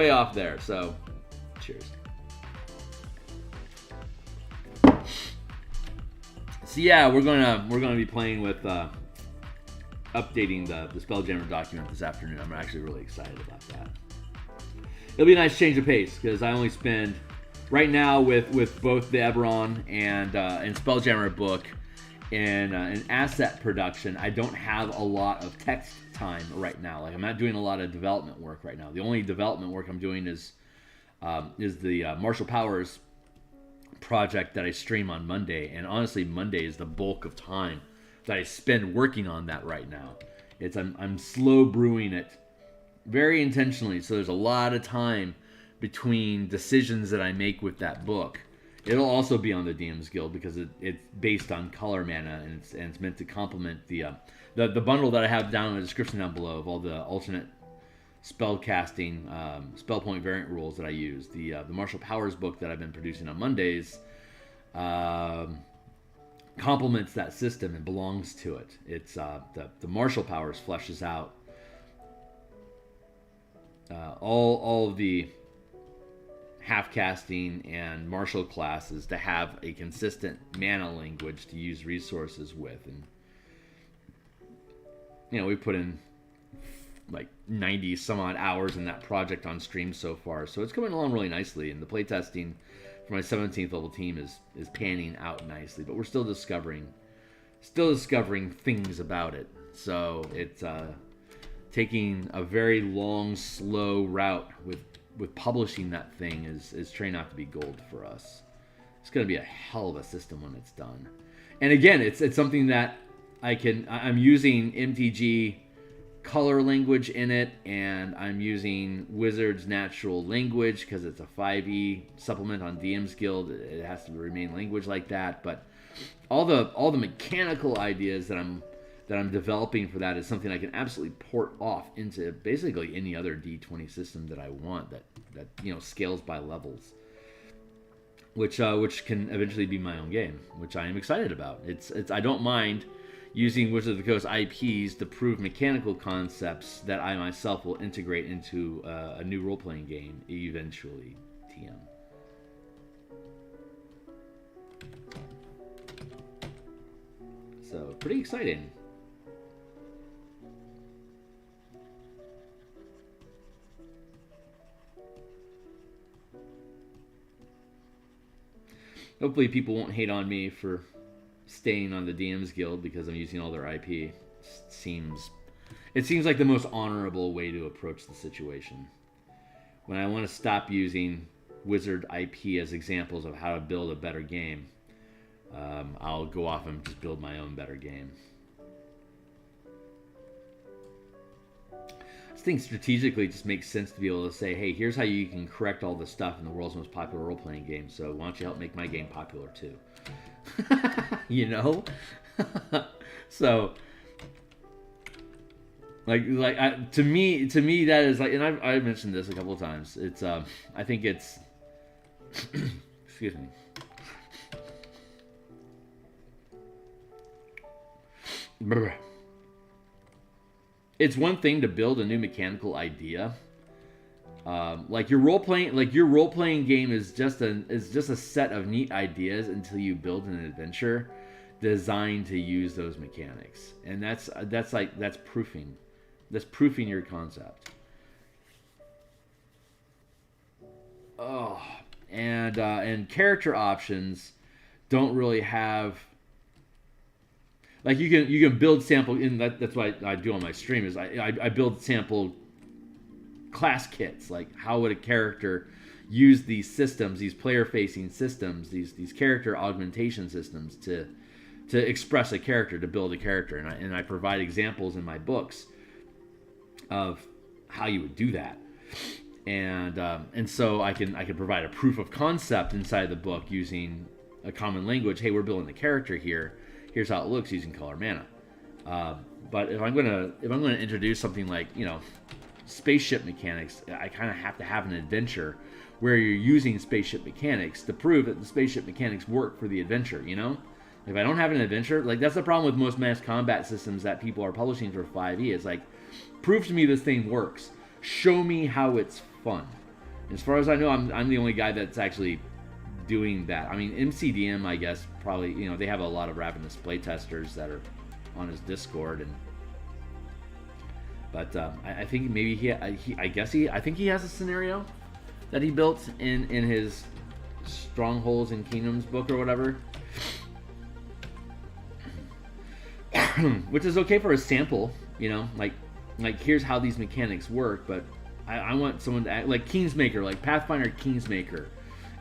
off there. So, cheers. So yeah, we're gonna be playing with. Updating the Spelljammer document this afternoon. I'm actually really excited about that. It'll be a nice change of pace because I only spend right now with both the Eberron and Spelljammer book in asset production. I don't have a lot of text time right now. Like I'm not doing a lot of development work right now. The only development work I'm doing is the Marshall Powers project that I stream on Monday, and honestly, Monday is the bulk of time that I spend working on that right now. I'm slow brewing it very intentionally, so there's a lot of time between decisions that I make with that book. It'll also be on the DMsGuild because it's based on color mana, and it's meant to complement the bundle that I have down in the description down below of all the alternate spell casting, spell point variant rules that I use. The Marshall Powers book that I've been producing on Mondays complements that system and belongs to it. It's the Marshall Powers fleshes out all of the half casting and martial classes to have a consistent mana language to use resources with. And we put in like 90 some odd hours in that project on stream so far, so it's coming along really nicely, and the playtesting for my 17th level team is panning out nicely, but we're still discovering things about it. So it's taking a very long, slow route with publishing that thing is turning out to be gold for us. It's going to be a hell of a system when it's done. And again, it's something that I'm using MTG color language in it, and I'm using Wizards natural language because it's a 5e supplement on DMsGuild. It has to remain language like that, but all the mechanical ideas that I'm developing for that is something I can absolutely port off into basically any other D20 system that I want that scales by levels, which can eventually be my own game, which I am excited about. It's I don't mind using Wizards of the Coast IPs to prove mechanical concepts that I myself will integrate into a new role-playing game eventually. TM. So, pretty exciting. Hopefully people won't hate on me for staying on the DMsGuild because I'm using all their IP. It seems like the most honorable way to approach the situation. When I want to stop using Wizard IP as examples of how to build a better game, I'll go off and just build my own better game. I think strategically it just makes sense to be able to say, hey, here's how you can correct all this stuff in the world's most popular role-playing game, so why don't you help make my game popular too? So to me that is like, and I've mentioned this a couple of times, it's I think it's excuse me, it's one thing to build a new mechanical idea. Like your role playing game is just a set of neat ideas until you build an adventure designed to use those mechanics, and that's proofing. That's proofing your concept. Oh, and character options don't really have. Like you can build sample, and that's what I do on my stream is I build sample class kits. Like, how would a character use these systems, these player-facing systems, these character augmentation systems to express a character, to build a character, and I provide examples in my books of how you would do that, and so I can provide a proof of concept inside the book using a common language. Hey, we're building a character here. Here's how it looks using color mana. But if I'm gonna introduce something like spaceship mechanics, I kind of have to have an adventure where you're using spaceship mechanics to prove that the spaceship mechanics work for the adventure. If I don't have an adventure, like, that's the problem with most mass combat systems that people are publishing for 5e. It's like, prove to me this thing works. Show me how it's fun. And as far as I know, I'm the only guy that's actually doing that. I mean, MCDM, I guess, probably, they have a lot of ravenous playtesters that are on his Discord, but I think maybe I think he has a scenario that he built in his Strongholds and Kingdoms book or whatever, which is okay for a sample, like here's how these mechanics work. But I want someone to act like Kingsmaker, like Pathfinder Kingsmaker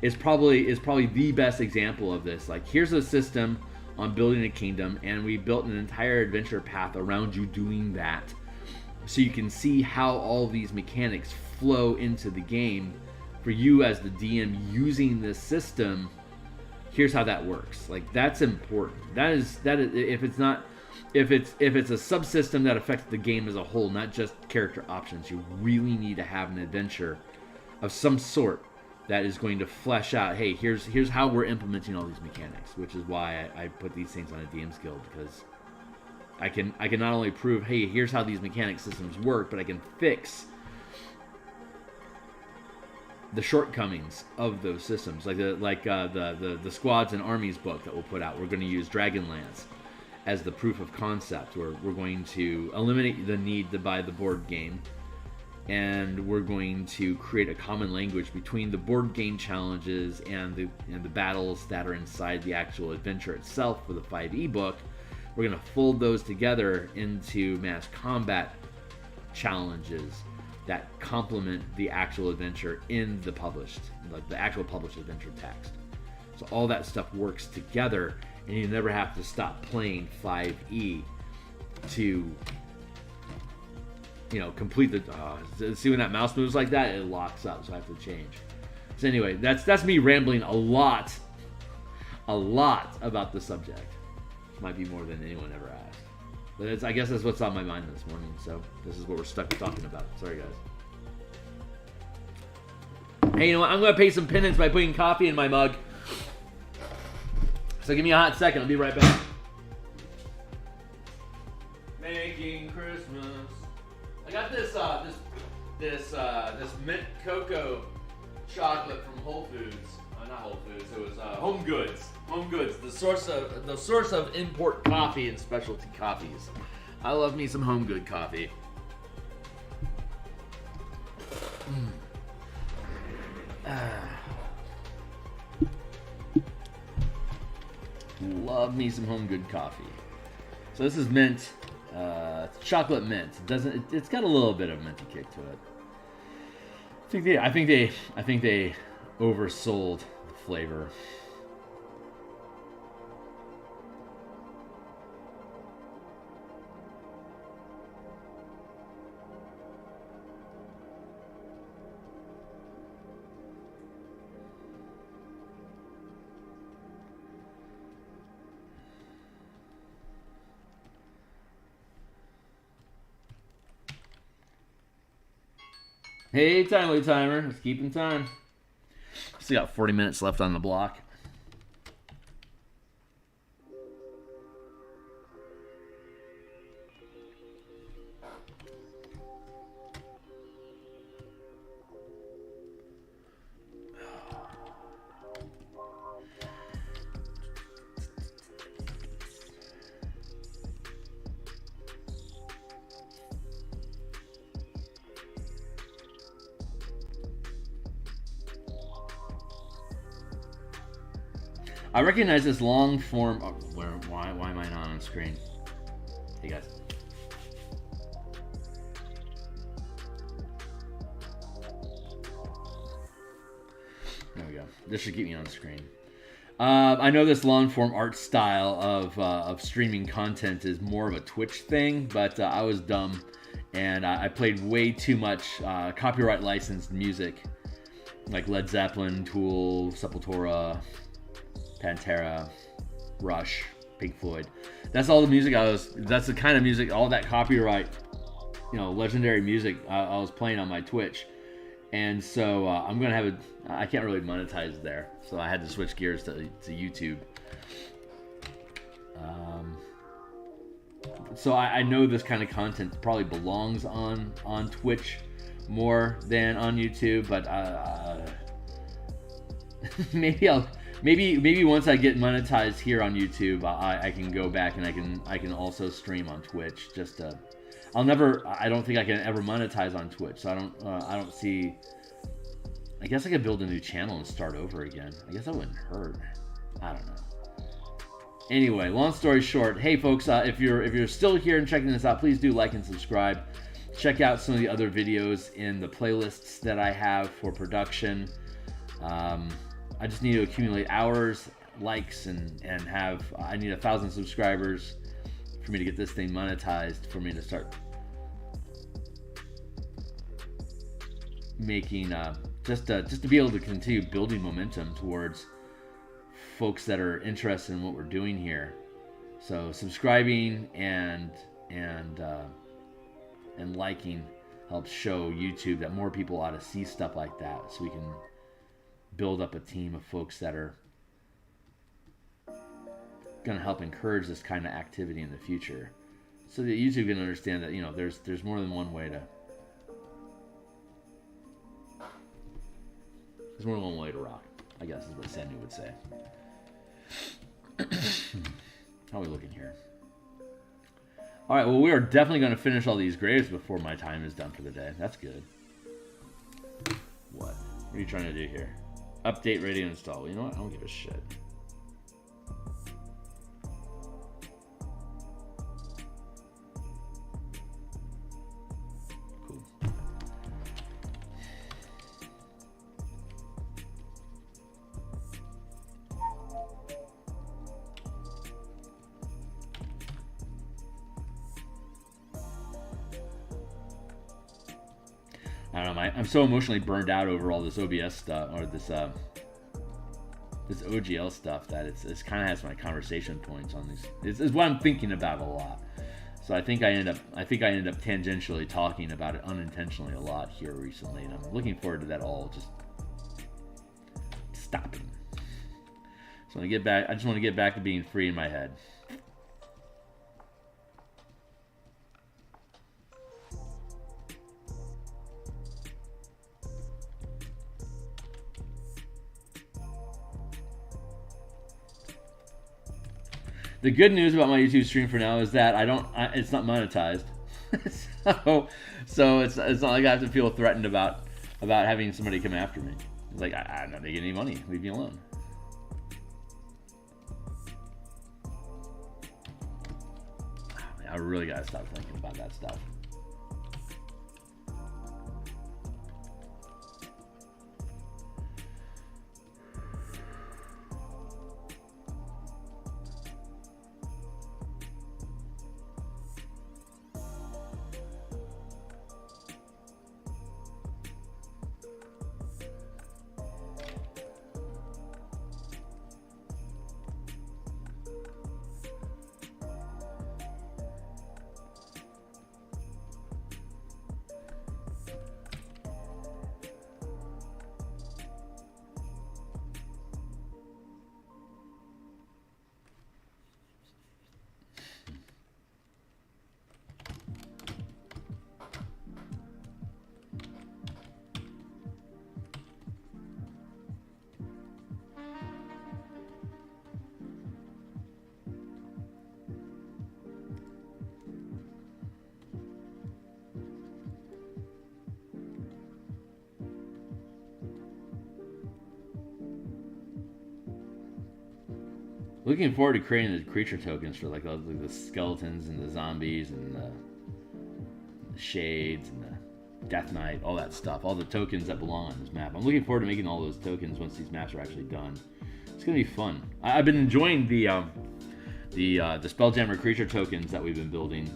is probably the best example of this. Like, here's a system on building a kingdom, and we built an entire adventure path around you doing that, so you can see how all these mechanics flow into the game for you as the DM using this system. Here's how that works. Like, that's important. That is if it's a subsystem that affects the game as a whole, not just character options, you really need to have an adventure of some sort that is going to flesh out, hey, here's how we're implementing all these mechanics, which is why I put these things on a DMsGuild, because I can not only prove, hey, here's how these mechanic systems work, but I can fix the shortcomings of those systems, like the Squads and Armies book that we'll put out. We're going to use Dragonlance as the proof of concept. We're going to eliminate the need to buy the board game, and we're going to create a common language between the board game challenges and the battles that are inside the actual adventure itself for the 5e book. We're going to fold those together into mass combat challenges that complement the actual adventure in the published, like the actual published adventure text. So all that stuff works together, and you never have to stop playing 5e to, complete the. See when that mouse moves like that, it locks up, so I have to change. So anyway, that's me rambling a lot about the subject. Might be more than anyone ever asked. But I guess that's what's on my mind this morning, so this is what we're stuck talking about. Sorry, guys. Hey, you know what? I'm going to pay some penance by putting coffee in my mug. So give me a hot second. I'll be right back. Making Christmas. I got this mint cocoa chocolate from Whole Foods. Not Whole Foods. It was Home Goods. Home Goods, the source of import coffee and specialty coffees. I love me some Home Good coffee. Love me some Home Good coffee. So this is mint, chocolate mint. It's got a little bit of minty kick to it. I think they oversold the flavor. Hey, timely timer. Let's keep in time. Still got 40 minutes left on the block. I recognize this long form. Oh, why am I not on screen? Hey guys. There we go. This should keep me on screen. I know this long form art style of streaming content is more of a Twitch thing, but I was dumb and I played way too much copyright licensed music, like Led Zeppelin, Tool, Sepultura, Pantera, Rush, Pink Floyd. That's all the music that's the kind of music, all that copyright, legendary music I was playing on my Twitch. And so I'm going to have I can't really monetize there. So I had to switch gears to YouTube. So I know this kind of content probably belongs on Twitch more than on YouTube, but Maybe once I get monetized here on YouTube, I can go back and I can also stream on Twitch. I don't think I can ever monetize on Twitch, so I don't see. I guess I could build a new channel and start over again. I guess that wouldn't hurt. I don't know. Anyway, long story short, hey folks, if you're still here and checking this out, please do like and subscribe. Check out some of the other videos in the playlists that I have for production. I just need to accumulate hours, likes, and I need 1,000 subscribers for me to get this thing monetized, for me to start making, just to be able to continue building momentum towards folks that are interested in what we're doing here. So subscribing and liking helps show YouTube that more people ought to see stuff like that, so we can build up a team of folks that are going to help encourage this kind of activity in the future, so that YouTube can understand that there's more than one way There's more than one way to rock, I guess is what Sandy would say. How are we looking here? All right, well, we are definitely going to finish all these graves before my time is done for the day. That's good. What are you trying to do here? Update radio install. You know what? I don't give a shit. Cool. I don't know. I'm so emotionally burned out over all this OBS stuff, or this OGL stuff, that it's kind of has my conversation points on these. It's what I'm thinking about a lot. So I think I ended up tangentially talking about it unintentionally a lot here recently, and I'm looking forward to that all just stopping. So I just want to get back to being free in my head. The good news about my YouTube stream for now is that it's not monetized. so it's not like I have to feel threatened about having somebody come after me. It's like, I'm not making any money. Leave me alone. I really gotta stop thinking about that stuff. Looking forward to creating the creature tokens for like the skeletons and the zombies and the shades and the Death Knight, all that stuff, all the tokens that belong on this map. I'm looking forward to making all those tokens once these maps are actually done. It's gonna be fun. I've been enjoying the Spelljammer creature tokens that we've been building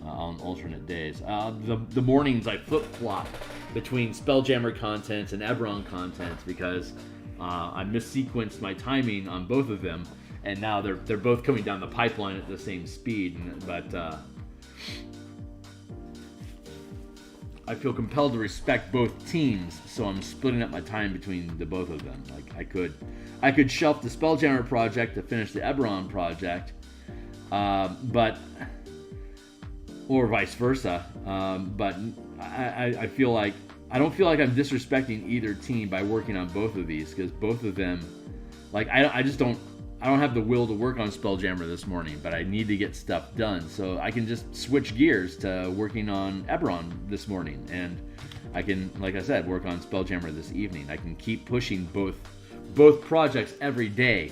on alternate days. The mornings I flip-flop between Spelljammer content and Eberron content because I missequenced my timing on both of them, and now they're both coming down the pipeline at the same speed. But I feel compelled to respect both teams, so I'm splitting up my time between the both of them. Like I could shelf the Spelljammer project to finish the Eberron project, or vice versa. But I feel like I don't feel like I'm disrespecting either team by working on both of these, because both of them, like I don't have the will to work on Spelljammer this morning, but I need to get stuff done, so I can just switch gears to working on Eberron this morning, and I can, like I said, work on Spelljammer this evening. I can keep pushing both projects every day,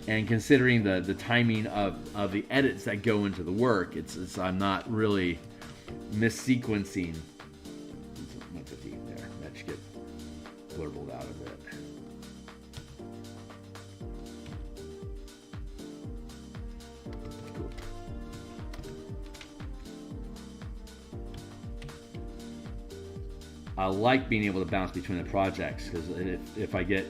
and considering the timing of the edits that go into the work, it's I'm not really missequencing. Get blurbled out of it. Cool. I like being able to bounce between the projects, because if I get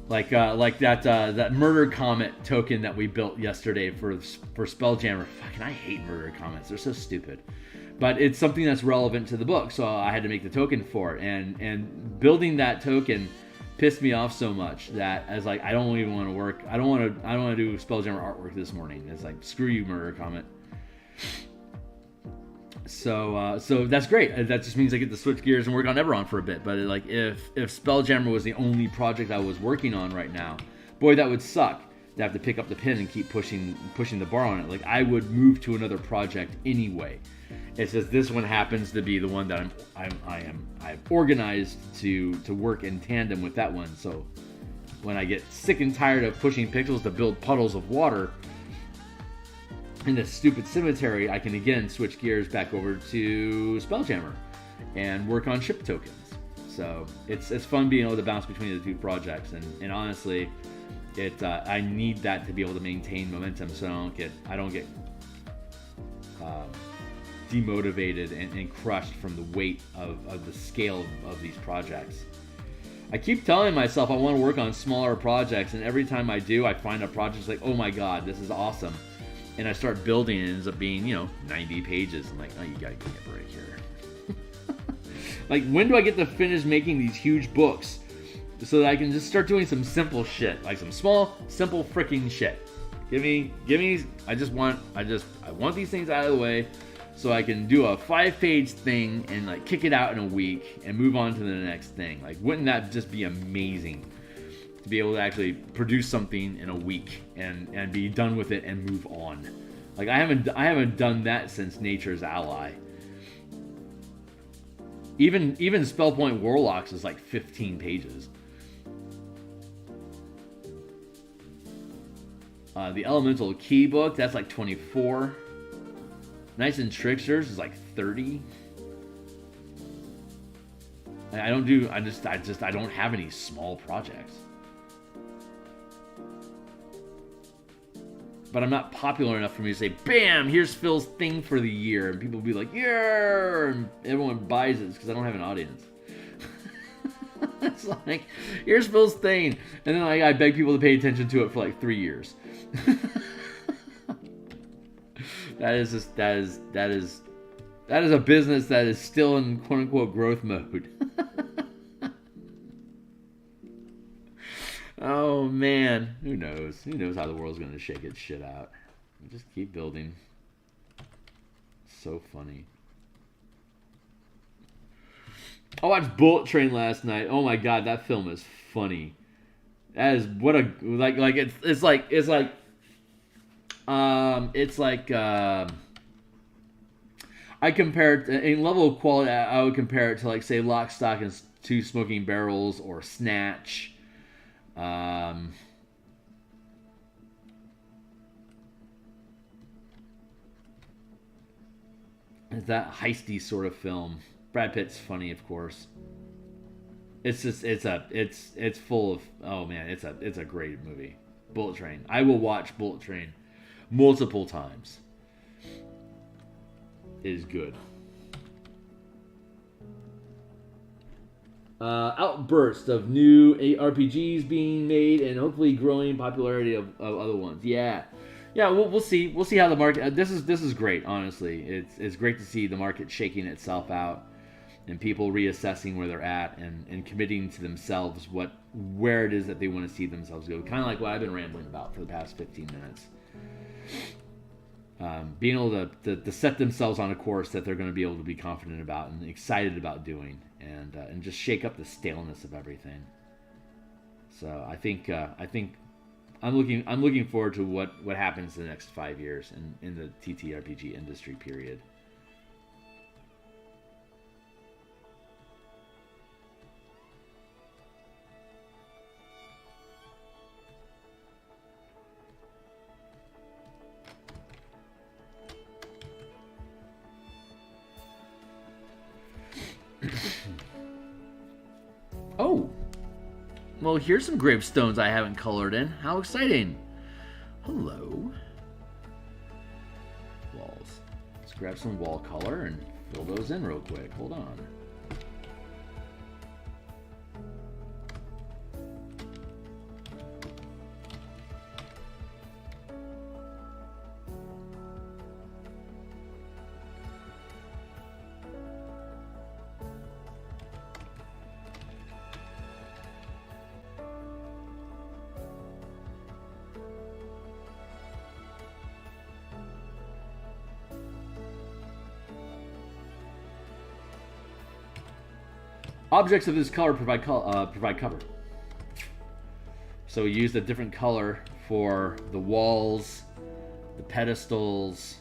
like that murder comet token that we built yesterday for Spelljammer. Fucking, I hate murder comets. They're so stupid. But it's something that's relevant to the book, so I had to make the token for it. And building that token pissed me off so much that I was like, I don't even want to work. I don't want to do Spelljammer artwork this morning. It's like, screw you, Murder Comet. So that's great. That just means I get to switch gears and work on Eberron for a bit. But like, if Spelljammer was the only project I was working on right now, boy, that would suck to have to pick up the pen and keep pushing the bar on it. Like, I would move to another project anyway. It's just this one happens to be the one that I've organized to work in tandem with that one. So when I get sick and tired of pushing pixels to build puddles of water in this stupid cemetery, I can again switch gears back over to Spelljammer and work on ship tokens. So it's fun being able to bounce between the two projects, and honestly, I need that to be able to maintain momentum so I don't get demotivated and crushed from the weight of the scale of these projects. I keep telling myself I want to work on smaller projects, and every time I do, I find a project like, oh my god, this is awesome. And I start building, and it ends up being, 90 pages. I'm like, oh, you gotta give me a break here. Like, when do I get to finish making these huge books so that I can just start doing some simple shit, like some small, simple freaking shit? Give me. I want these things out of the way so I can do a 5-page thing and like kick it out in a week and move on to the next thing. Like, wouldn't that just be amazing to be able to actually produce something in a week and be done with it and move on? Like, I haven't done that since Nature's Ally. Even Spellpoint Warlocks is like 15 pages. The Elemental Key book, that's like 24. Knights and Tricksters is like 30. I don't have any small projects. But I'm not popular enough for me to say, bam, here's Phil's thing for the year. And people will be like, yeah, and everyone buys it because I don't have an audience. It's like, here's Phil's thing. And then I beg people to pay attention to it for like 3 years. That is a business that is still in quote unquote growth mode. Oh man, who knows? Who knows how the world's gonna shake its shit out? Just keep building. So funny. I watched Bullet Train last night. Oh my god, that film is funny. That is what a it's like I compare it in level of quality. I would compare it to like say Lock, Stock, and Two Smoking Barrels or Snatch. It's that heisty sort of film. Brad Pitt's funny, of course. It's full of, oh man, it's a great movie. Bullet Train. I will watch Bullet Train multiple times. It is good. Outburst of new RPGs being made and hopefully growing popularity of other ones. Yeah, we'll see. We'll see how the market. This is great. Honestly, it's great to see the market shaking itself out and people reassessing where they're at and committing to themselves where it is that they want to see themselves go. Kind of like what I've been rambling about for the past 15 minutes. Being able to set themselves on a course that they're going to be able to be confident about and excited about doing, and just shake up the staleness of everything. So I think I'm looking forward to what happens in the next 5 years in the TTRPG industry period. Oh, well, here's some gravestones I haven't colored in. How exciting! Hello. Walls. Let's grab some wall color and fill those in real quick. Hold on. Objects of this color provide cover. So we used a different color for the walls, the pedestals,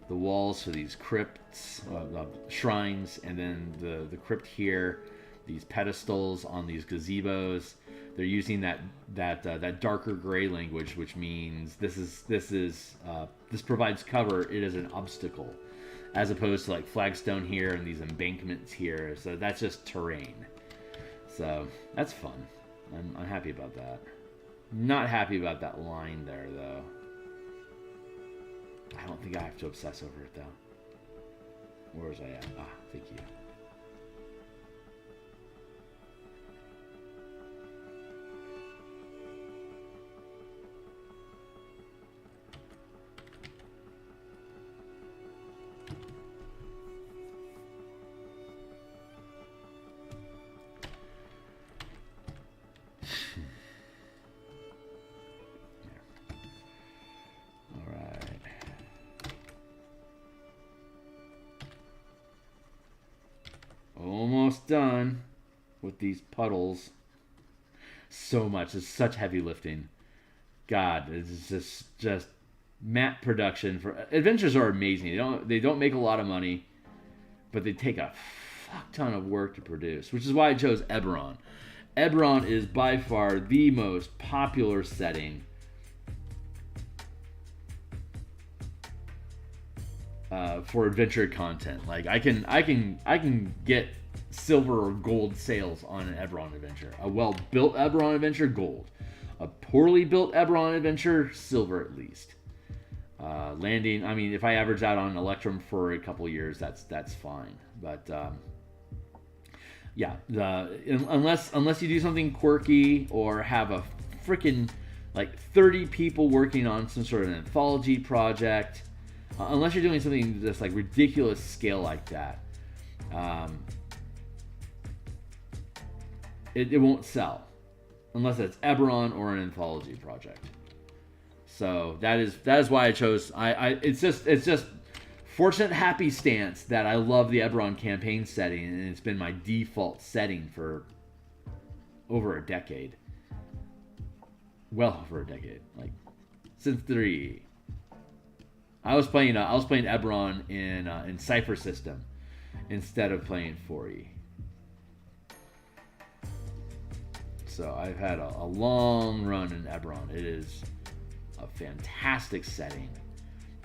the walls for these crypts, shrines, and then the crypt here, these pedestals on these gazebos. They're using that darker gray language, which means this provides cover. It is an obstacle, as opposed to like flagstone here and these embankments here. So that's just terrain. So that's fun. I'm happy about that. Not happy about that line there, though. I don't think I have to obsess over it, though. Where was I at? Ah, thank you. Almost done with these puddles. So much. It's such heavy lifting. God, it's just map production for adventures are amazing. They don't make a lot of money, but they take a fuck ton of work to produce, which is why I chose Eberron. Eberron is by far the most popular setting for adventure content. Like I can get silver or gold sales on an Eberron adventure. A well-built Eberron adventure, gold. A poorly built Eberron adventure, silver at least. Landing, I mean, if I average out on Electrum for a couple years, that's fine. But yeah, unless you do something quirky or have a freaking like 30 people working on some sort of an anthology project, unless you're doing something just like ridiculous scale like that, it won't sell unless it's Eberron or an anthology project. So that is why I chose. It's just fortunate happenstance that I love the Eberron campaign setting, and it's been my default setting for over a decade. Well over a decade, like since 3. I was playing Eberron in Cypher system instead of playing 4E. So I've had a long run in Eberron. It is a fantastic setting.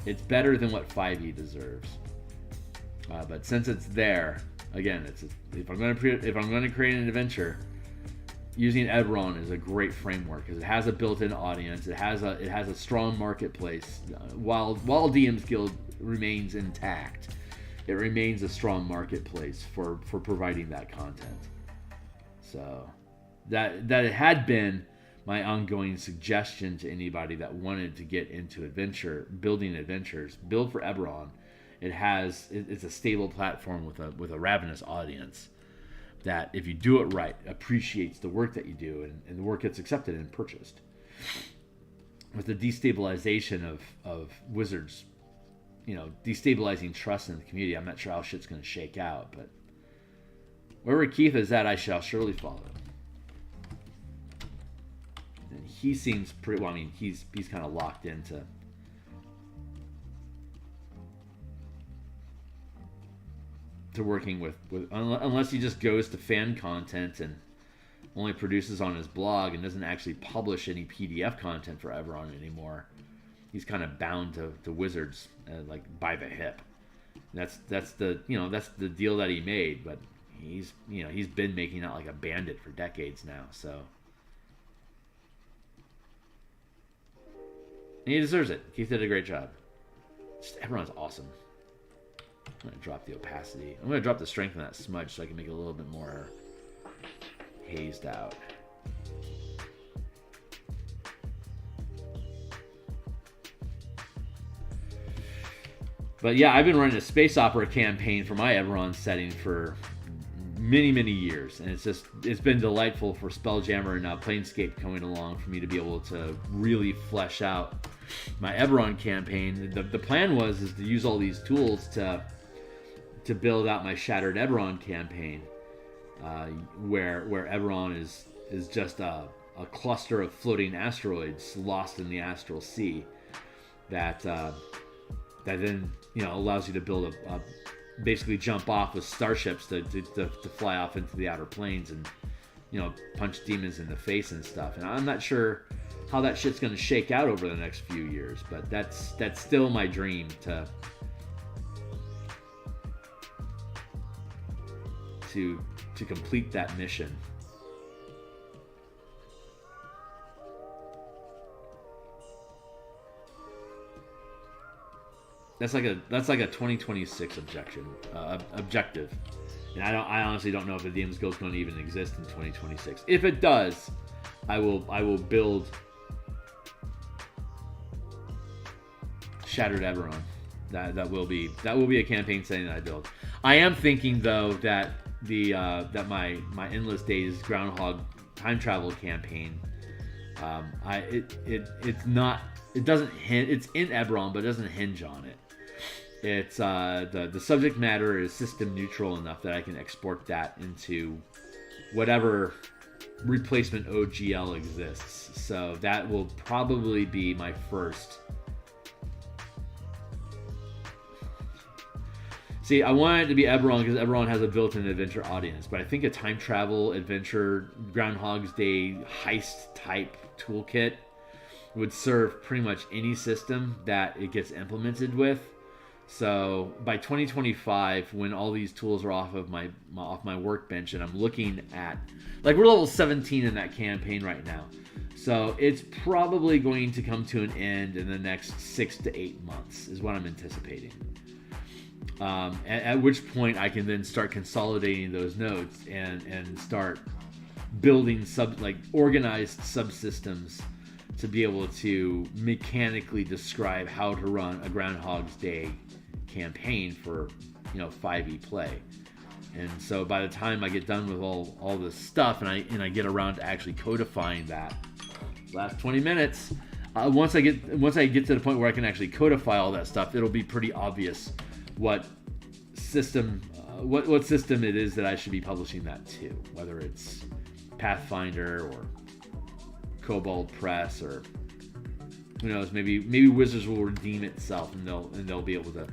It's better than what 5E deserves. But since it's there, again, if I'm going to create an adventure, using Eberron is a great framework because it has a built-in audience. It has a strong marketplace. While DMsGuild remains intact, it remains a strong marketplace for providing that content. So that it had been my ongoing suggestion to anybody that wanted to get into building adventures, build for Eberron. It's a stable platform with a ravenous audience that, if you do it right, appreciates the work that you do, and the work gets accepted and purchased. With the destabilization of Wizards, destabilizing trust in the community, I'm not sure how shit's going to shake out, but wherever Keith is at, I shall surely follow. And he seems pretty well. I mean, he's kind of locked into working with unless he just goes to fan content and only produces on his blog and doesn't actually publish any PDF content for Eberron anymore. He's kind of bound to Wizards like by the hip. That's the deal that he made, but he's been making out like a bandit for decades now, so and he deserves it. Keith did a great job. Eberron's awesome. I'm going to drop the opacity. I'm going to drop the strength on that smudge so I can make it a little bit more hazed out. But yeah, I've been running a space opera campaign for my Eberron setting for many, many years. And it's been delightful for Spelljammer and now Planescape coming along for me to be able to really flesh out my Eberron campaign. The plan was to use all these tools to build out my Shattered Eberron campaign. where Eberron is just a cluster of floating asteroids lost in the astral sea that then allows you to build a basically jump off with starships to fly off into the outer planes and punch demons in the face and stuff. And I'm not sure how that shit's going to shake out over the next few years, but that's still my dream to complete that mission. That's like a 2026 objective, and I honestly don't know if the DMsGuild is going to even exist in 2026. If it does, I will build Shattered Eberron. That will be a campaign setting that I build. I am thinking though that that my Endless Days Groundhog time travel campaign, it's in Eberron, but it doesn't hinge on it. It's the subject matter is system neutral enough that I can export that into whatever replacement OGL exists. So that will probably be my first. See, I want it to be Eberron because Eberron has a built-in adventure audience, but I think a time travel adventure Groundhog's Day heist type toolkit would serve pretty much any system that it gets implemented with. So by 2025, when all these tools are off my workbench, and I'm looking at, like, we're level 17 in that campaign right now, so it's probably going to come to an end in the next 6 to 8 months is what I'm anticipating. At which point I can then start consolidating those nodes and start building organized subsystems to be able to mechanically describe how to run a Groundhog's Day campaign for 5e play. And so by the time I get done with all this stuff and I get around to actually codifying that last 20 minutes, once I get to the point where I can actually codify all that stuff, it'll be pretty obvious what system it is that I should be publishing that to, whether it's Pathfinder or Kobold Press, or who knows, maybe Wizards will redeem itself and they'll be able to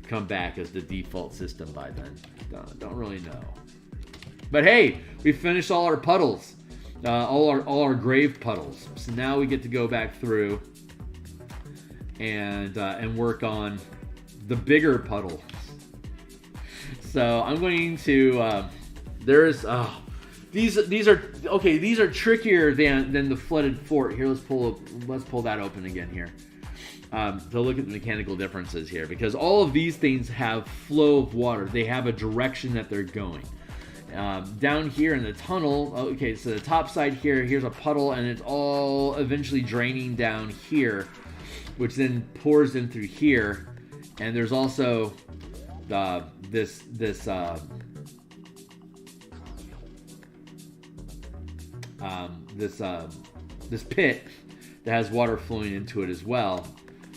come back as the default system by then. Don't really know. But hey, we finished all our puddles, all our grave puddles. So now we get to go back through and work on the bigger puddles. So I'm going to these are trickier than the flooded fort. Here, let's pull that open again here. To look at the mechanical differences here, because all of these things have flow of water. They have a direction that they're going. Down here in the tunnel, okay, so the top side here's a puddle, and it's all eventually draining down here, which then pours in through here. And there's also this pit that has water flowing into it as well,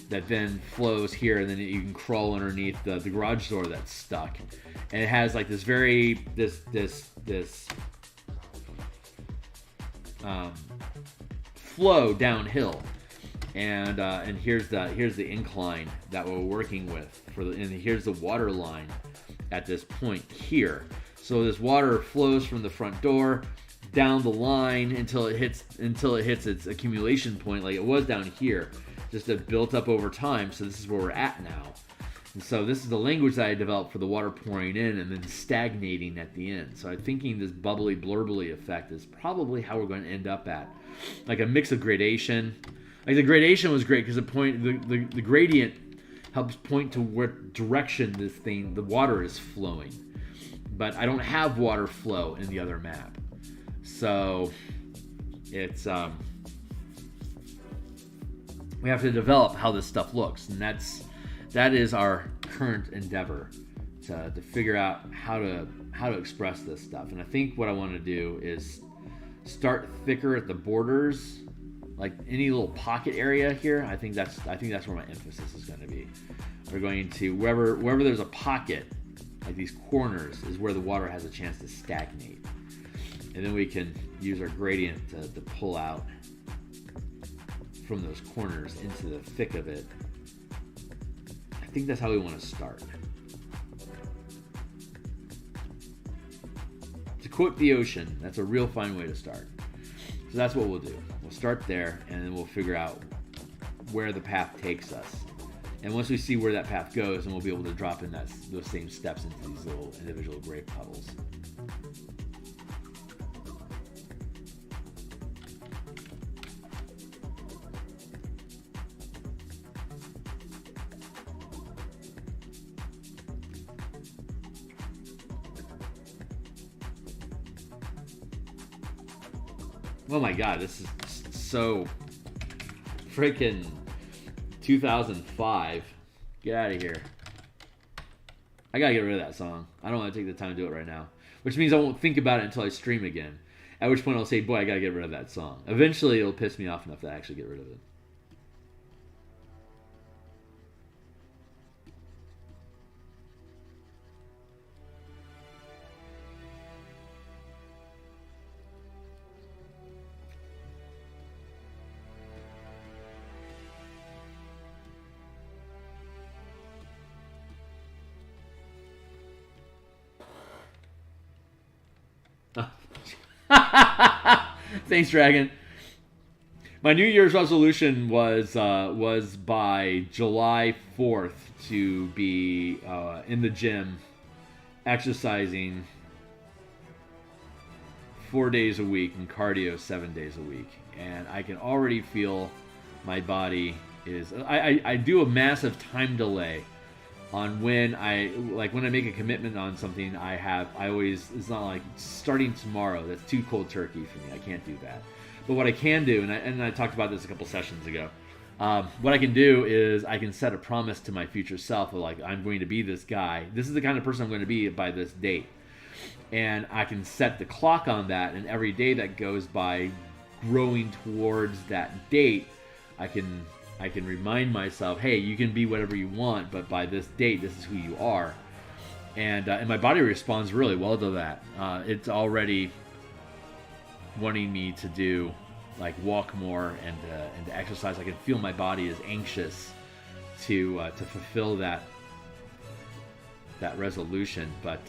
that then flows here, and then you can crawl underneath the garage door that's stuck, and it has like this flow downhill, and here's the incline that we're working with and here's the water line at this point here. So this water flows from the front door down the line until it hits its accumulation point, like it was down here. Just it built up over time, so this is where we're at now. And so this is the language that I developed for the water pouring in and then stagnating at the end. So I'm thinking this bubbly blurbly effect is probably how we're going to end up at. Like a mix of gradation. Like the gradation was great because the gradient helps point to what direction the water is flowing. But I don't have water flow in the other map. So it's we have to develop how this stuff looks, and that is our current endeavor to figure out how to express this stuff. And I think what I want to do is start thicker at the borders, like any little pocket area here. I think that's where my emphasis is going to be. We're going to wherever there's a pocket, like these corners, is where the water has a chance to stagnate. And then we can use our gradient to pull out from those corners into the thick of it. I think that's how we want to start. To quote the ocean, that's a real fine way to start. So that's what we'll do. We'll start there, and then we'll figure out where the path takes us. And once we see where that path goes, then we'll be able to drop in those same steps into these little individual grave puddles. Oh my god, this is so freaking 2005. Get out of here. I gotta get rid of that song. I don't want to take the time to do it right now. Which means I won't think about it until I stream again. At which point I'll say, boy, I gotta get rid of that song. Eventually it'll piss me off enough to actually get rid of it. Thanks, Dragon. My New Year's resolution was by July 4th to be in the gym, exercising 4 days a week and cardio 7 days a week. And I can already feel my body is... I do a massive time delay on when I make a commitment on something. It's not like starting tomorrow. That's too cold turkey for me. I can't do that. But what I can do, and I talked about this a couple sessions ago, what I can do is I can set a promise to my future self of like, I'm going to be this guy. This is the kind of person I'm going to be by this date. And I can set the clock on that, and every day that goes by growing towards that date, I can remind myself, hey, you can be whatever you want, but by this date, this is who you are. And my body responds really well to that. It's already wanting me to do, like, walk more and to exercise. I can feel my body is anxious to fulfill that resolution. But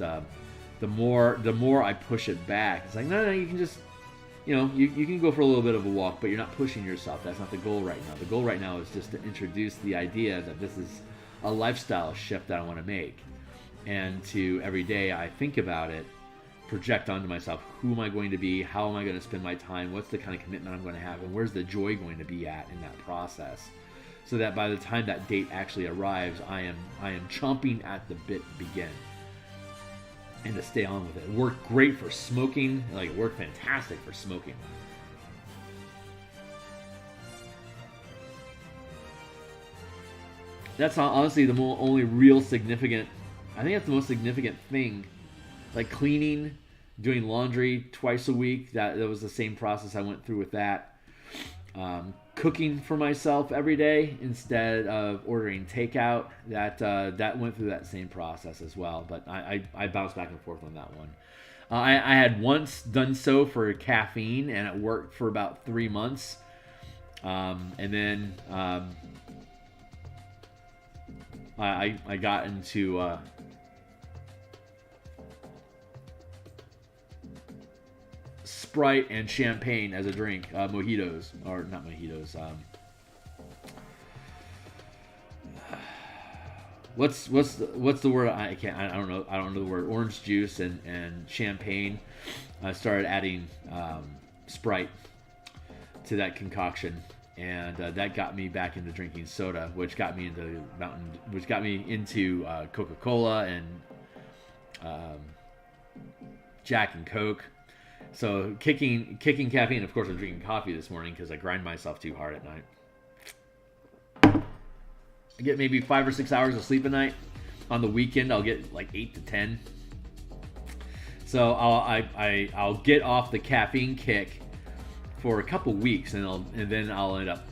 the more I push it back, it's like, no, you can just... you can go for a little bit of a walk, but you're not pushing yourself. That's not the goal right now. The goal right now is just to introduce the idea that this is a lifestyle shift that I want to make. And to every day I think about it, project onto myself, who am I going to be? How am I going to spend my time? What's the kind of commitment I'm going to have? And where's the joy going to be at in that process? So that by the time that date actually arrives, I am chomping at the bit to begin. And to stay on with it. It worked great for smoking. Like, it worked fantastic for smoking. That's honestly the only real significant... I think that's the most significant thing. Like cleaning, doing laundry twice a week. That was the same process I went through with that. Cooking for myself every day instead of ordering takeout. That went through that same process as well. But I bounced back and forth on that one. I had once done so for caffeine, and it worked for about 3 months. And then I got into... Sprite and champagne as a drink, mojitos, or not mojitos. What's the word? I don't know the word. Orange juice and champagne. I started adding Sprite to that concoction, and that got me back into drinking soda, which got me into Coca-Cola and Jack and Coke. So kicking caffeine. Of course, I'm drinking coffee this morning because I grind myself too hard at night. I get maybe 5 or 6 hours of sleep a night. On the weekend, I'll get like 8 to 10. So I'll get off the caffeine kick for a couple weeks, and then I'll end up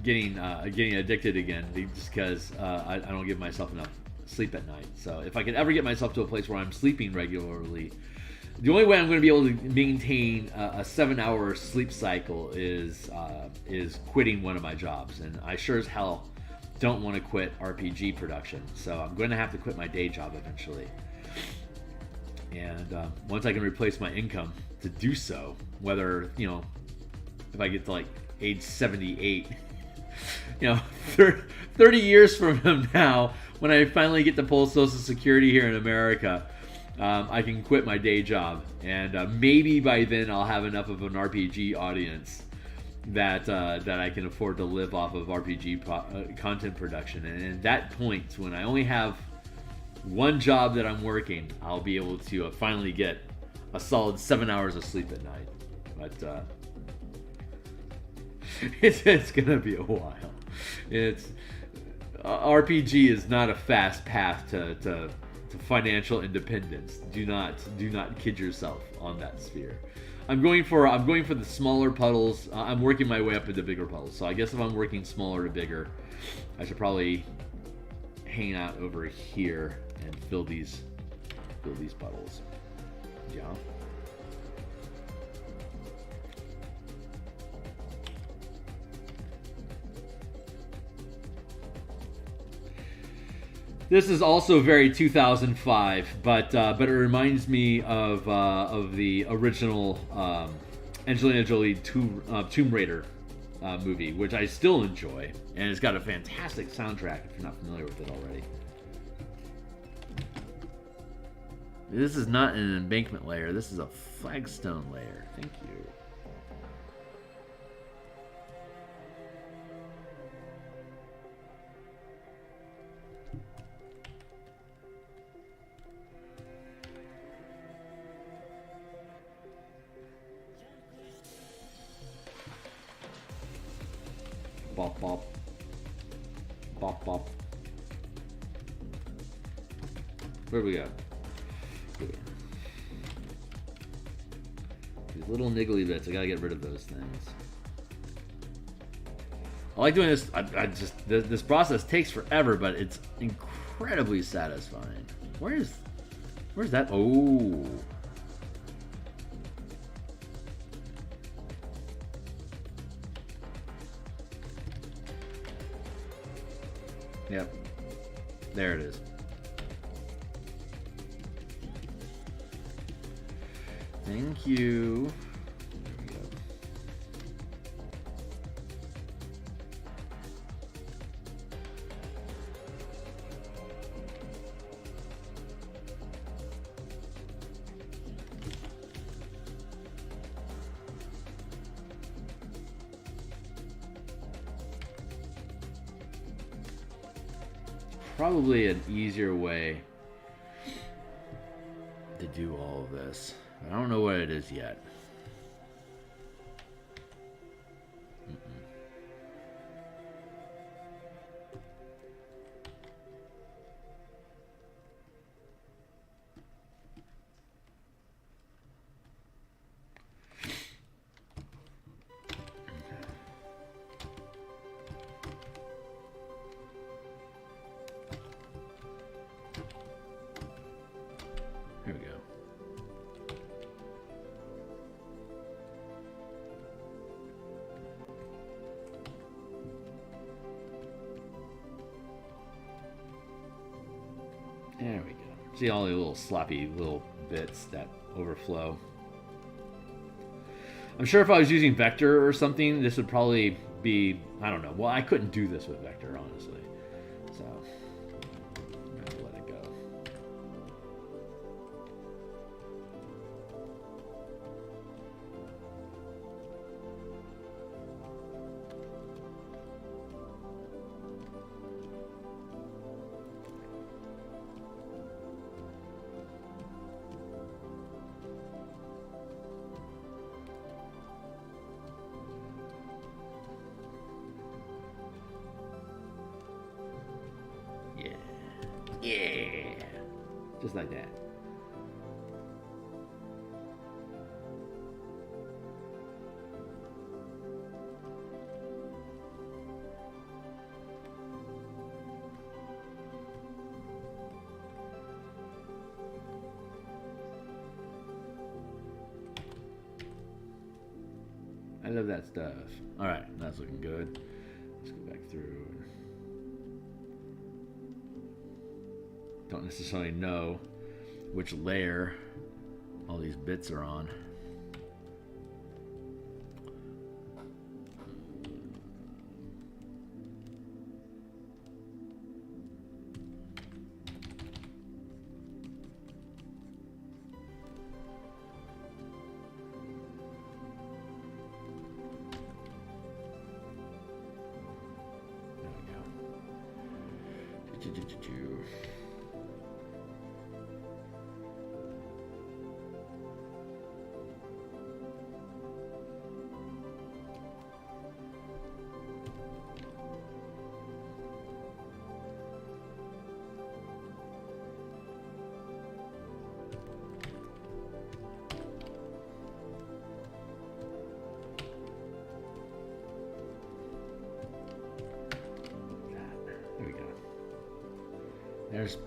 getting addicted again, just because I don't give myself enough sleep at night. So if I could ever get myself to a place where I'm sleeping regularly, the only way I'm going to be able to maintain a 7-hour sleep cycle is quitting one of my jobs, and I sure as hell don't want to quit RPG production. So I'm going to have to quit my day job eventually. And once I can replace my income to do so, whether, you know, if I get to like age 78, you know, 30 years from now, when I finally get to pull Social Security here in America, I can quit my day job, and maybe by then I'll have enough of an RPG audience that I can afford to live off of RPG content production. And at that point, when I only have one job that I'm working, I'll be able to finally get a solid 7 hours of sleep at night. But it's gonna be a while. It's RPG is not a fast path to financial independence. Do not kid yourself on that sphere. I'm going for the smaller puddles. I'm working my way up into bigger puddles. So I guess if I'm working smaller to bigger, I should probably hang out over here and fill these puddles. Yeah. This is also very 2005, but it reminds me of the original Angelina Jolie Tomb Raider movie, which I still enjoy, and it's got a fantastic soundtrack if you're not familiar with it already. This is not an embankment layer. This is a flagstone layer. Thank you. Bop, bop. Bop, bop. Where do we go? Here. These little niggly bits, I gotta get rid of those things. I like doing this. This process takes forever, but it's incredibly satisfying. Where's that? Oh. Yep. There it is. Thank you. There we go. Probably an easier way to do all of this. I don't know what it is yet. Here we go. There we go. See all the little sloppy little bits that overflow. I'm sure if I was using vector or something, this would probably be, I don't know. Well, I couldn't do this with vector, honestly. So, I'm going to let it go. Yeah. Just like that. love that stuff. All right, that's looking good. Let's go back through. Don't necessarily know which layer all these bits are on.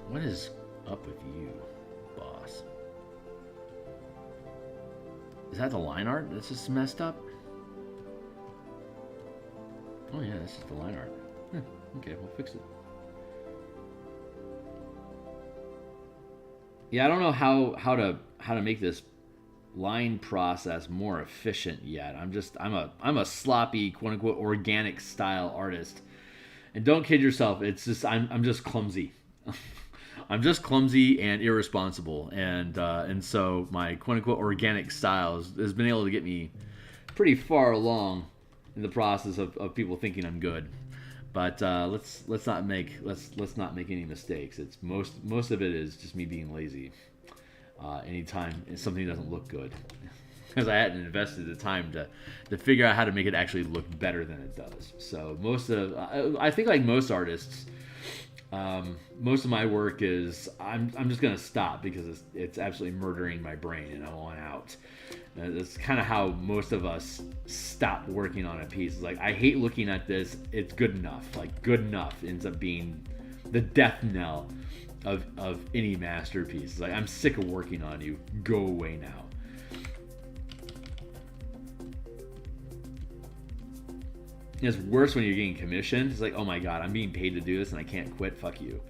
What is up with you, boss? Is that the line art that's just messed up? Oh yeah, that's just the line art. Okay, we'll fix it. Yeah, I don't know how to make this line process more efficient yet. I'm a sloppy, quote unquote, organic style artist. And don't kid yourself, it's just I'm just clumsy. I'm just clumsy and irresponsible, and so my quote unquote organic style has been able to get me pretty far along in the process of people thinking I'm good. But let's not make any mistakes. It's most of it is just me being lazy. Anytime something doesn't look good, because I hadn't invested the time to figure out how to make it actually look better than it does. So I think like most artists. Most of my work is I'm just gonna stop because it's absolutely murdering my brain and I want out. That's kind of how most of us stop working on a piece. It's like, I hate looking at this. It's good enough. Like, good enough ends up being the death knell of any masterpiece. It's like, I'm sick of working on you. Go away now. It's worse when you're getting commissioned. It's like, oh my god, I'm being paid to do this and I can't quit. Fuck you.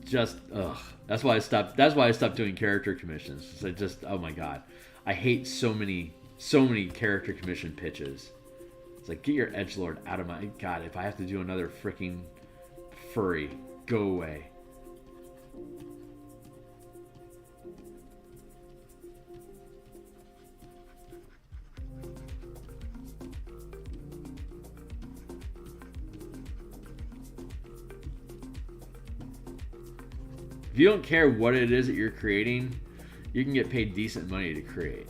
Just ugh. That's why I stopped doing character commissions. I just, oh my god, I hate so many character commission pitches. It's like, get your edgelord out of my god. If I have to do another freaking furry, go away. If you don't care what it is that you're creating, you can get paid decent money to create.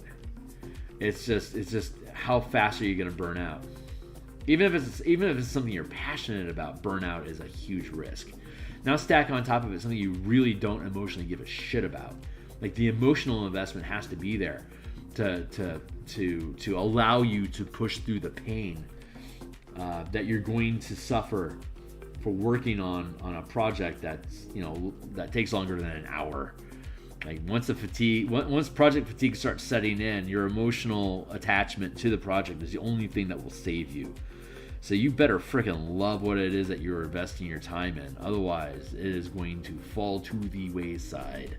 It's just how fast are you going to burn out? Even if it's something you're passionate about, burnout is a huge risk. Now stack on top of it something you really don't emotionally give a shit about. Like, the emotional investment has to be there to allow you to push through the pain that you're going to suffer for working on a project that takes longer than an hour. Like, once project fatigue starts setting in, your emotional attachment to the project is the only thing that will save you. So you better freaking love what it is that you're investing your time in. Otherwise, it is going to fall to the wayside.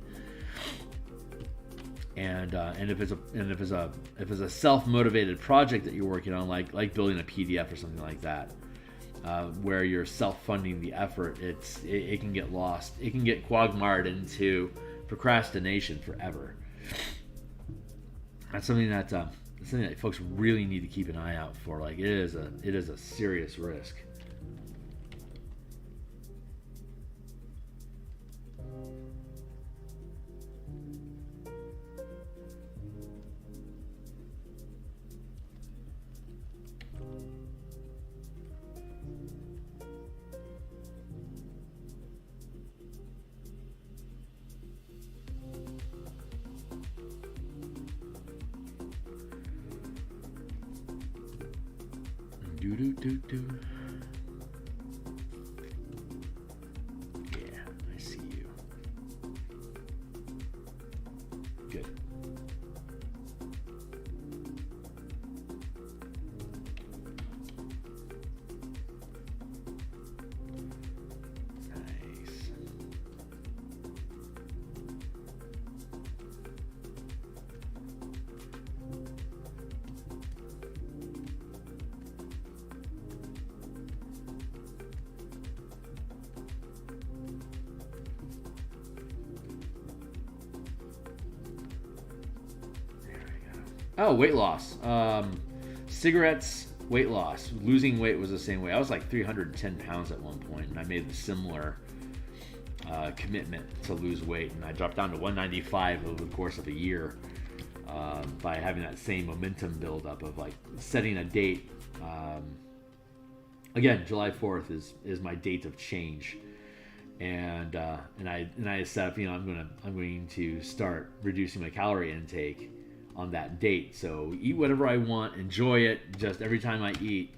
And if it's a self-motivated project that you're working on, like building a PDF or something like that, where you're self-funding the effort, it can get lost. It can get quagmired into procrastination forever. That's something that folks really need to keep an eye out for. Like, it is a serious risk. Do. Yeah, I see you. Good. Oh, weight loss. Cigarettes, weight loss. Losing weight was the same way. I was like 310 pounds at one point, and I made a similar commitment to lose weight, and I dropped down to 195 over the course of a year by having that same momentum buildup of like setting a date. Again, July 4th is my date of change, and I set up, I'm going to start reducing my calorie intake on that date. So eat whatever I want, enjoy it. Just every time I eat,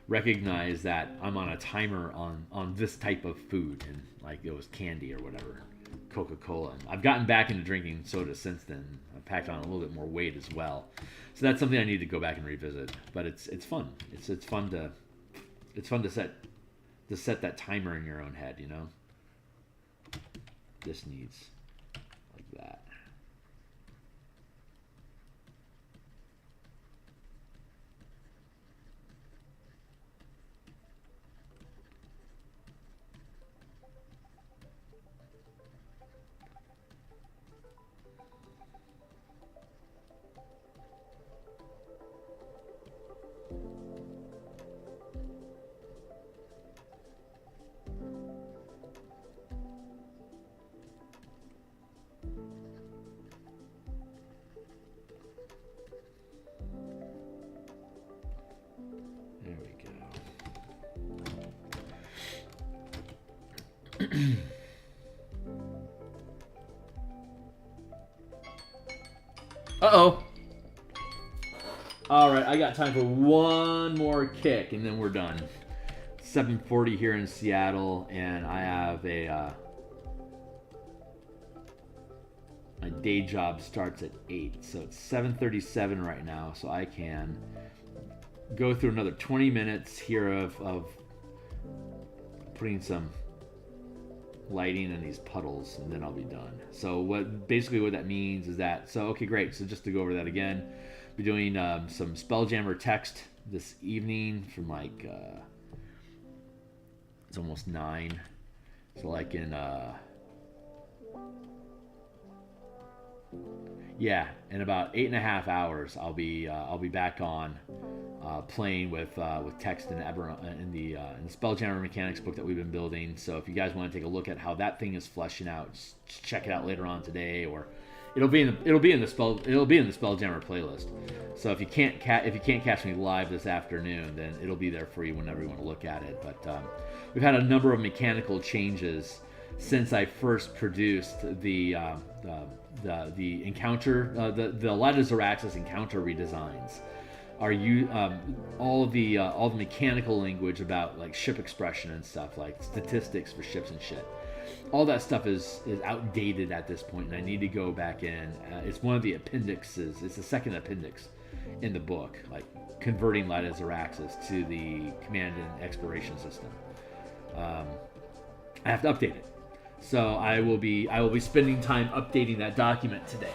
recognize that I'm on a timer on this type of food, and like it was candy or whatever, Coca-Cola. And I've gotten back into drinking soda since then. I've packed on a little bit more weight as well, so that's something I need to go back and revisit. But it's fun. It's fun to set that timer in your own head. This needs like that. Uh-oh. All right, I got time for one more kick, and then we're done. 7:40 here in Seattle, and I have my day job starts at 8, so it's 7:37 right now, so I can go through another 20 minutes here of putting some lighting in these puddles, and then I'll be done. So what that means is that, okay, great. So just to go over that again, be doing some Spelljammer text this evening from like it's almost 9, so like in in about 8.5 hours I'll be back on playing with text and Eberron in the Spelljammer mechanics book that we've been building. So if you guys want to take a look at how that thing is fleshing out, just check it out later on today, or it'll be in the Spelljammer playlist. So if you can't catch me live this afternoon, then it'll be there for you whenever you want to look at it. But we've had a number of mechanical changes since I first produced the encounter, the Light of Zaraxis encounter redesigns. Are you all the mechanical language about like ship expression and stuff, like statistics for ships and shit. All that stuff is outdated at this point, and I need to go back in. It's one of the appendixes. It's the second appendix in the book, like converting Light of Zaraxis to the command and exploration system. I have to update it, so I will be spending time updating that document today,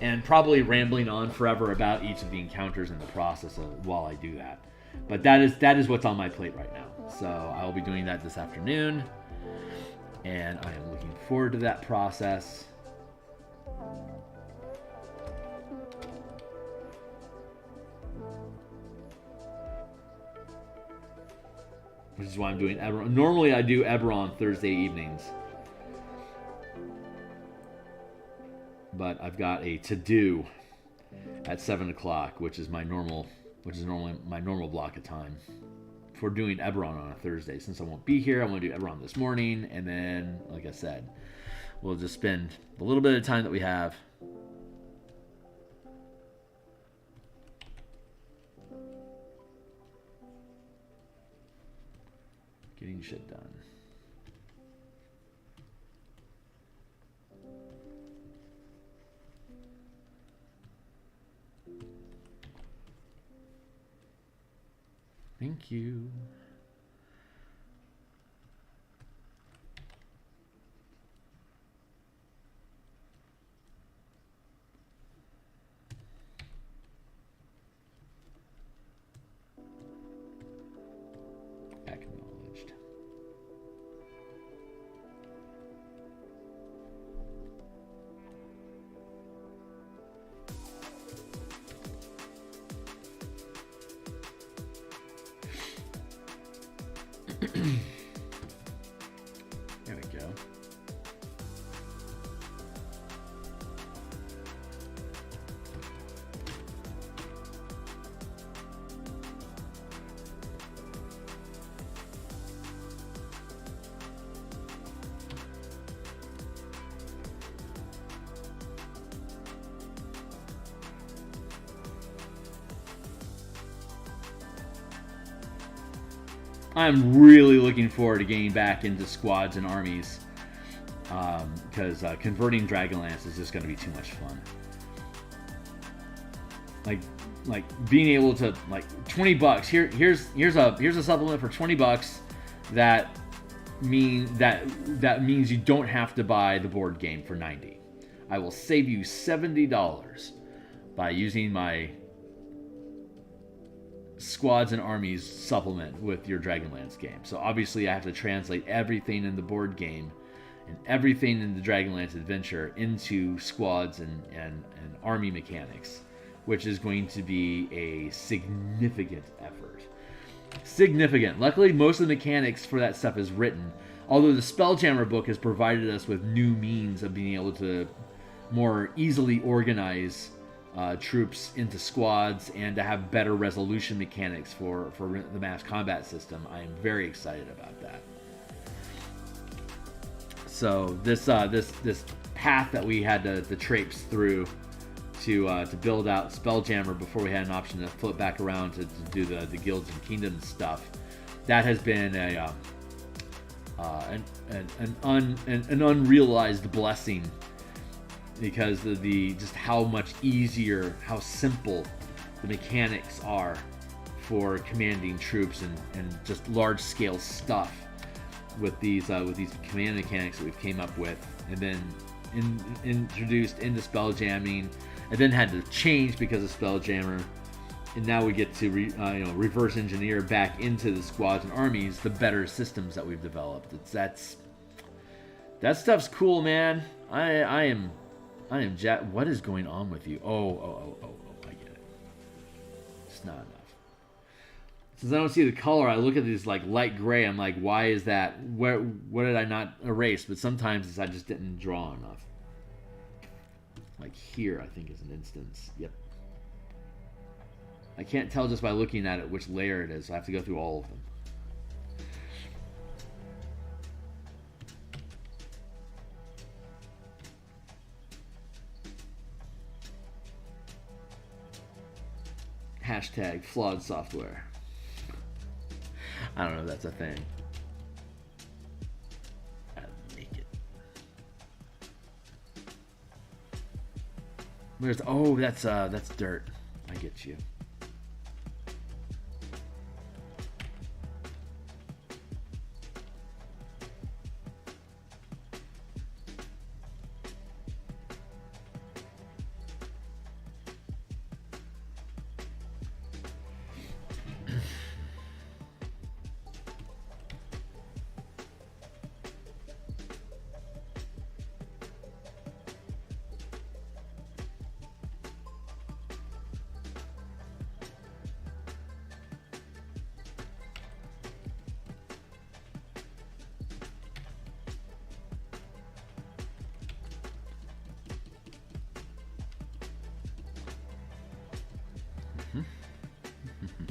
and probably rambling on forever about each of the encounters in the process while I do that. But that is what's on my plate right now. So I will be doing that this afternoon, and I am looking forward to that process. Which is why I'm doing Eberron. Normally I do Eberron Thursday evenings, but I've got a to-do at 7 o'clock, which is normally my normal block of time for doing Eberron on a Thursday. Since I won't be here, I want to do Eberron this morning, and then, like I said, we'll just spend a little bit of time that we have getting shit done. Thank you. Acknowledged. I'm really looking forward to getting back into squads and armies, because converting Dragonlance is just going to be too much fun. Like being able to, like, $20. Here's a supplement for $20 that means you don't have to buy the board game for $90. I will save you $70 by using my Squads and Armies supplement with your Dragonlance game. So obviously I have to translate everything in the board game and everything in the Dragonlance adventure into squads and army mechanics, which is going to be a significant effort. Significant. Luckily, most of the mechanics for that stuff is written, although the Spelljammer book has provided us with new means of being able to more easily organize troops into squads and to have better resolution mechanics for the mass combat system. I am very excited about that. So this path that we had to traipse through to build out Spelljammer before we had an option to flip back around to do the guilds and kingdoms stuff, that has been an unrealized blessing, because of just how much easier, how simple the mechanics are for commanding troops and just large scale stuff with these command mechanics that we've came up with, and then introduced into spelljamming, and then had to change because of Spelljammer, and now we get to reverse engineer back into the squads and armies the better systems that we've developed. That stuff's cool, man. I am what is going on with you? Oh, I get it. It's not enough. Since I don't see the color, I look at these like light gray. I'm like, why is that? What did I not erase? But sometimes it's I just didn't draw enough. Like here, I think is an instance. Yep. I can't tell just by looking at it which layer it is. So I have to go through all of them. Hashtag flawed software. I don't know if that's a thing. I'll make it. That's dirt. I get you.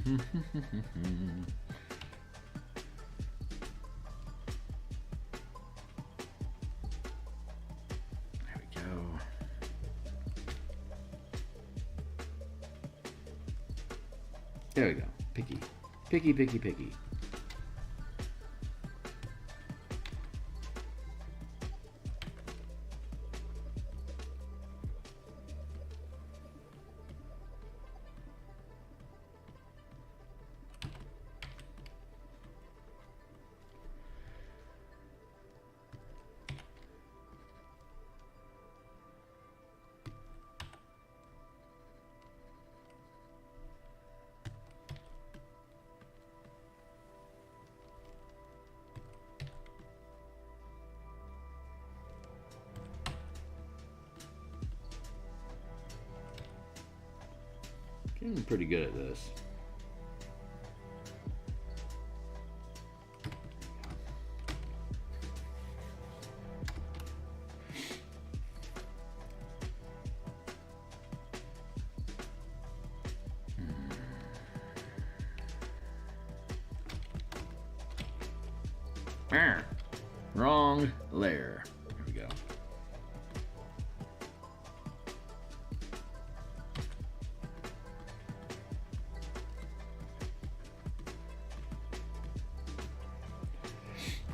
There we go. There we go. Picky. Picky, picky, picky. I'm pretty good at this. Wrong layer. There we go.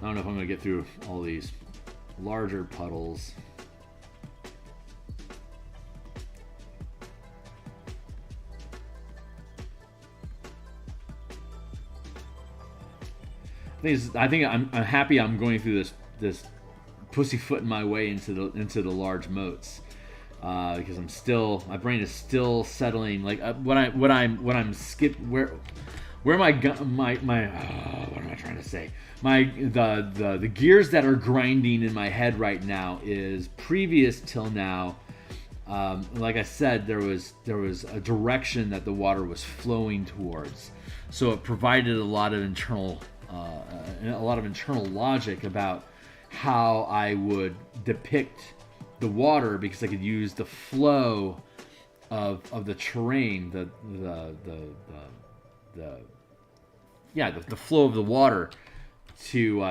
I don't know if I'm going to get through all these larger puddles. I think I'm happy I'm going through this pussyfooting my way into the large moats, because my brain is still settling. Like what am I trying to say? The gears that are grinding in my head right now is previous till now. Like I said, there was a direction that the water was flowing towards, so it provided a lot of internal logic about how I would depict the water, because I could use the flow of the terrain, the flow of the water to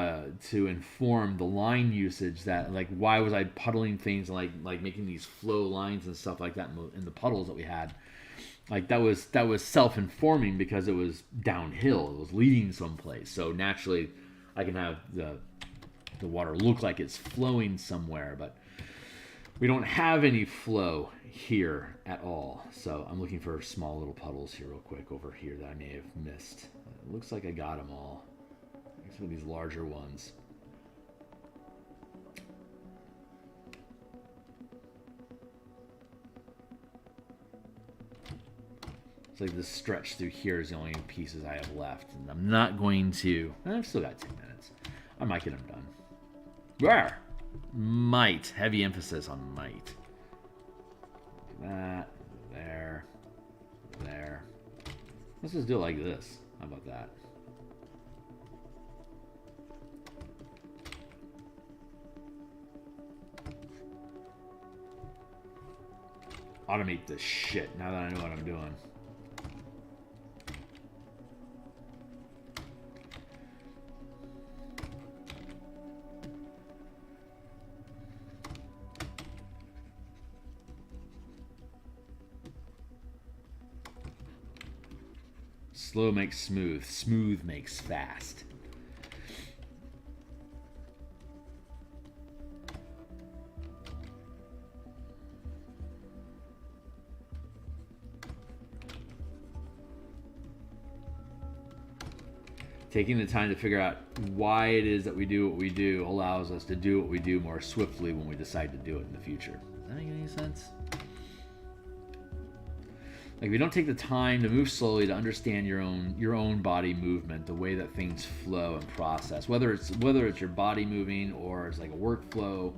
inform the line usage. That, like, why was I puddling things and like making these flow lines and stuff like that in the puddles that we had. Like that was self-informing because it was downhill. It was leading someplace. So naturally, I can have the water look like it's flowing somewhere, but we don't have any flow here at all. So I'm looking for small little puddles here real quick over here that I may have missed. It looks like I got them all. Some of these larger ones. It's like this stretch through here is the only pieces I have left. And I'm not going to... I've still got 10 minutes. I might get them done. Where? Might. Heavy emphasis on might. That. There. There. Let's just do it like this. How about that? Automate this shit now that I know what I'm doing. Slow makes smooth. Smooth makes fast. Taking the time to figure out why it is that we do what we do allows us to do what we do more swiftly when we decide to do it in the future. Does that make any sense? Like, if you don't take the time to move slowly to understand your own body movement, the way that things flow and process, whether it's your body moving or it's like a workflow,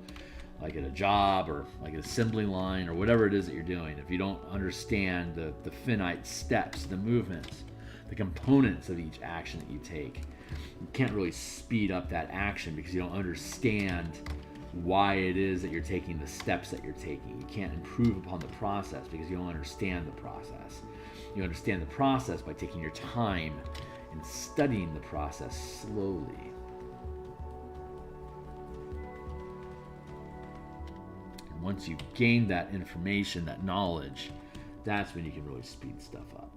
like at a job or like an assembly line or whatever it is that you're doing, if you don't understand the finite steps, the movements, the components of each action that you take, you can't really speed up that action because you don't understand why it is that you're taking the steps that you're taking. You can't improve upon the process because you don't understand the process. You understand the process by taking your time and studying the process slowly. And once you gain that information, that knowledge, that's when you can really speed stuff up.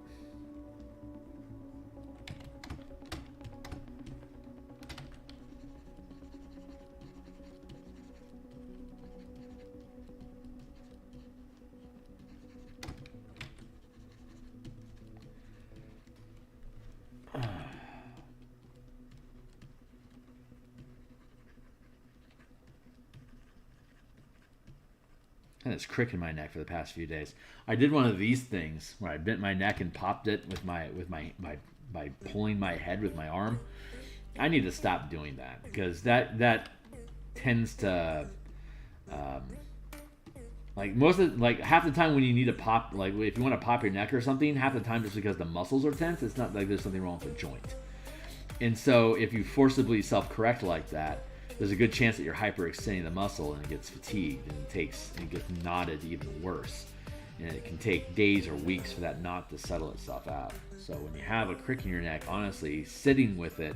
And it's crick in my neck for the past few days. I did one of these things where I bent my neck and popped it by pulling my head with my arm. I need to stop doing that because that tends to like half the time when you need to pop, like if you want to pop your neck or something, half the time just because the muscles are tense, it's not like there's something wrong with the joint. And so if you forcibly self-correct like that, there's a good chance that you're hyperextending the muscle and it gets fatigued and it gets knotted even worse. And it can take days or weeks for that knot to settle itself out. So when you have a crick in your neck, honestly, sitting with it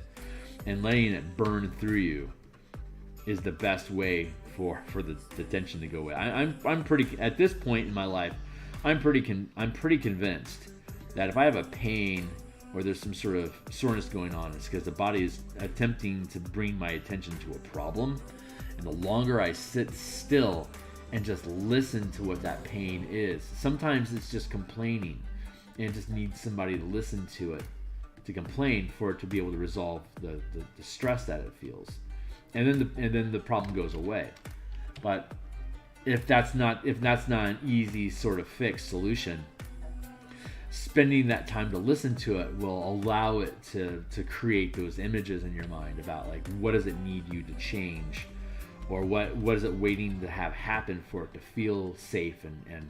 and letting it burn through you is the best way for the tension to go away. I'm pretty, at this point in my life, I'm pretty convinced that if I have a pain or there's some sort of soreness going on, it's because the body is attempting to bring my attention to a problem. And the longer I sit still and just listen to what that pain is, sometimes it's just complaining and it just needs somebody to listen to it, to complain, for it to be able to resolve the stress that it feels. And then the problem goes away. But if that's not an easy sort of fix solution, spending that time to listen to it will allow it to create those images in your mind about, like, what does it need you to change, or what is it waiting to have happen for it to feel safe and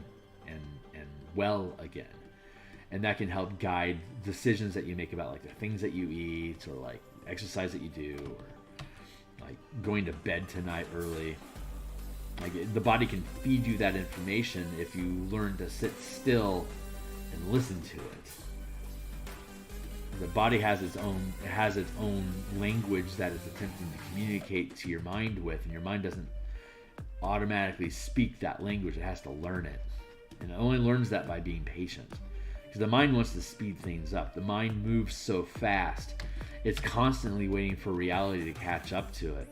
well again. And that can help guide decisions that you make about, like, the things that you eat, or like exercise that you do, or like going to bed tonight early. Like, the body can feed you that information if you learn to sit still and listen to it. The body has its own language that it's attempting to communicate to your mind with, and your mind doesn't automatically speak that language. It has to learn it, and it only learns that by being patient. Because the mind wants to speed things up. The mind moves so fast, it's constantly waiting for reality to catch up to it.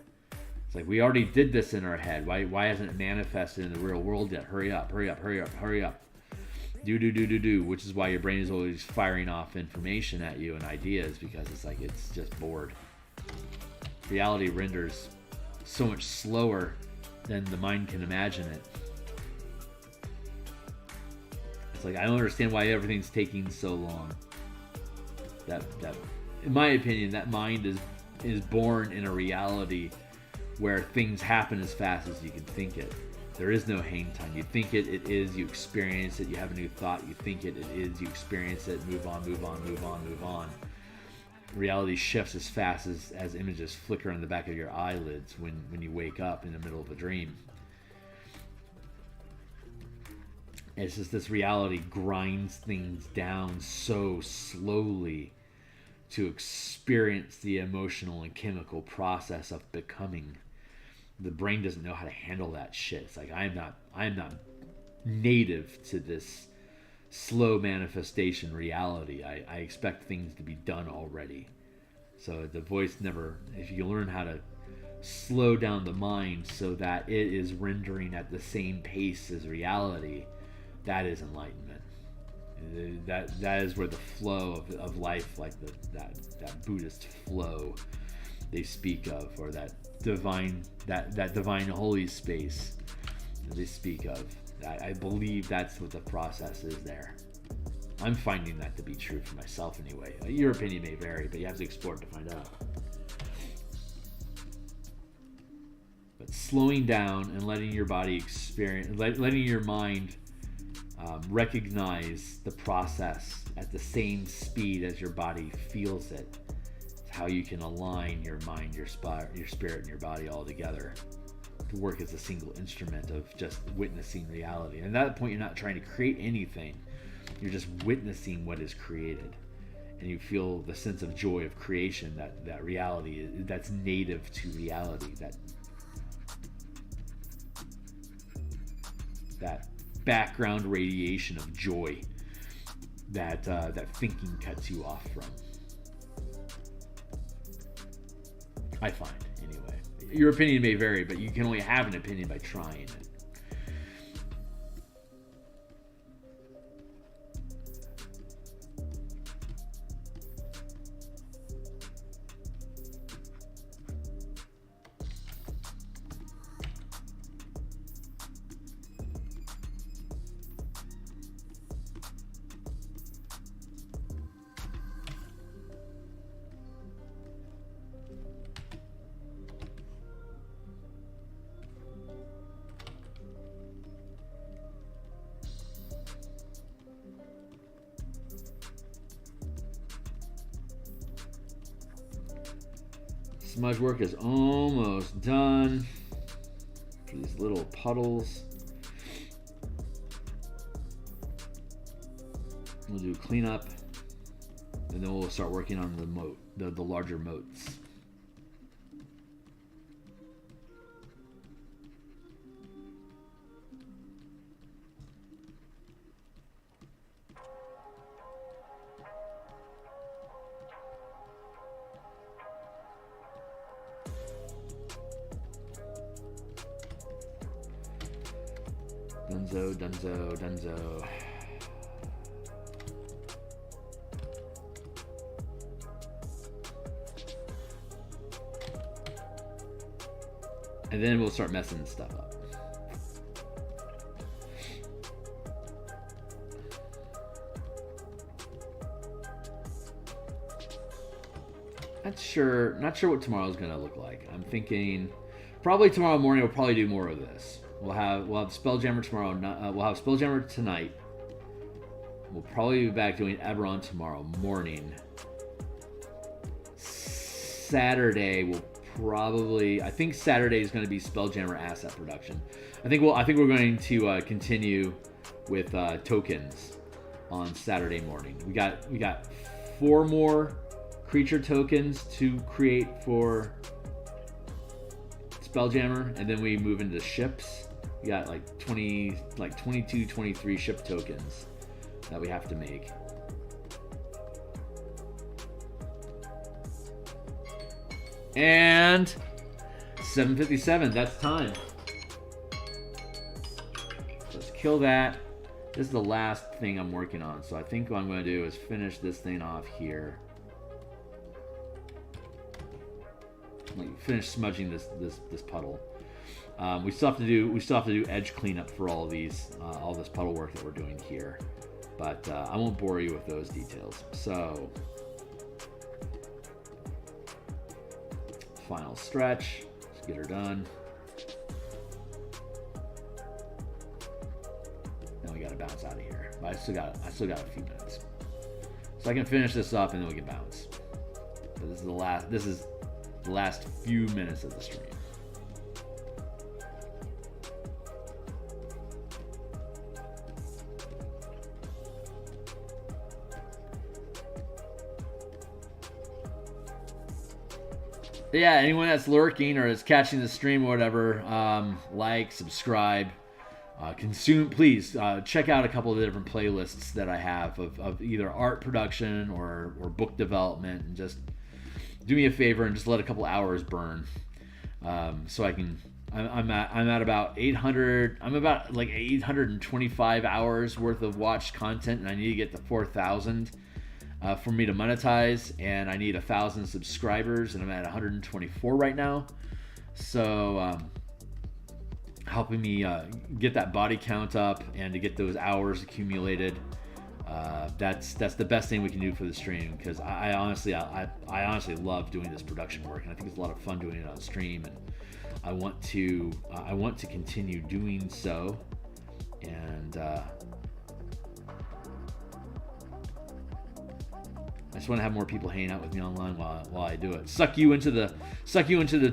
It's like, we already did this in our head. Why hasn't it manifested in the real world yet? Hurry up, hurry up, hurry up, hurry up. Do, which is why your brain is always firing off information at you and ideas, because it's like, it's just bored. Reality renders so much slower than the mind can imagine it. It's like, I don't understand why everything's taking so long. That in my opinion, that mind is born in a reality where things happen as fast as you can think it. There is no hang time. You think it is, you experience it, you have a new thought, you think it is, you experience it, move on, move on, move on, move on. Reality shifts as fast as images flicker on the back of your eyelids when you wake up in the middle of a dream. It's just this reality grinds things down so slowly to experience the emotional and chemical process of becoming. The brain doesn't know how to handle that shit. It's like, I am not native to this slow manifestation reality. I expect things to be done already. So the voice never, if you learn how to slow down the mind so that it is rendering at the same pace as reality, that is enlightenment. That is where the flow of life, like that Buddhist flow they speak of, or that divine holy space that they speak of. I believe that's what the process is there. I'm finding that to be true for myself anyway. Your opinion may vary, but you have to explore it to find out. But slowing down and letting your body experience, letting your mind recognize the process at the same speed as your body feels it. It's how you can align your mind, your spirit, and your body all together to work as a single instrument of just witnessing reality. And at that point, you're not trying to create anything. You're just witnessing what is created. And you feel the sense of joy of creation, that reality that's native to reality, that background radiation of joy that thinking cuts you off from. I find, anyway. Your opinion may vary, but you can only have an opinion by trying it. Smudge work is almost done for these little puddles. We'll do cleanup, and then we'll start working on the moat, the larger moats. Dunzo. And then we'll start messing stuff up. Not sure what tomorrow's gonna look like. I'm thinking probably tomorrow morning we'll probably do more of this. We'll have Spelljammer tomorrow. We'll have Spelljammer tonight. We'll probably be back doing Eberron tomorrow morning. Saturday we'll probably. I think Saturday is going to be Spelljammer asset production. I think we're going to continue with tokens on Saturday morning. We got 4 more creature tokens to create for Spelljammer, and then we move into ships. We got like 22, 23 ship tokens that we have to make. And 7:57, that's time. Let's kill that. This is the last thing I'm working on, so I think what I'm going to do is finish this thing off here. Like finish smudging this puddle. We still have to do edge cleanup for all these all this puddle work that we're doing here, but I won't bore you with those details. So final stretch. Let's get her done. Then we got to bounce out of here. But I still got a few minutes, so I can finish this up and then we can bounce. But this is the last. This is the last few minutes of the stream. Yeah, anyone that's lurking or is catching the stream or whatever, like, subscribe, consume. Please check out a couple of the different playlists that I have of either art production or book development, and just do me a favor and just let a couple hours burn, so I can. I'm at about 800. I'm about like 825 hours worth of watched content, and I need to get to 4,000 for me to monetize, and I need 1,000 subscribers, and I'm at 124 right now. So helping me get that body count up and to get those hours accumulated. That's the best thing we can do for the stream, because I honestly love doing this production work, and I think it's a lot of fun doing it on stream, and I want to continue doing so, and I just want to have more people hanging out with me online while I do it. Suck you into the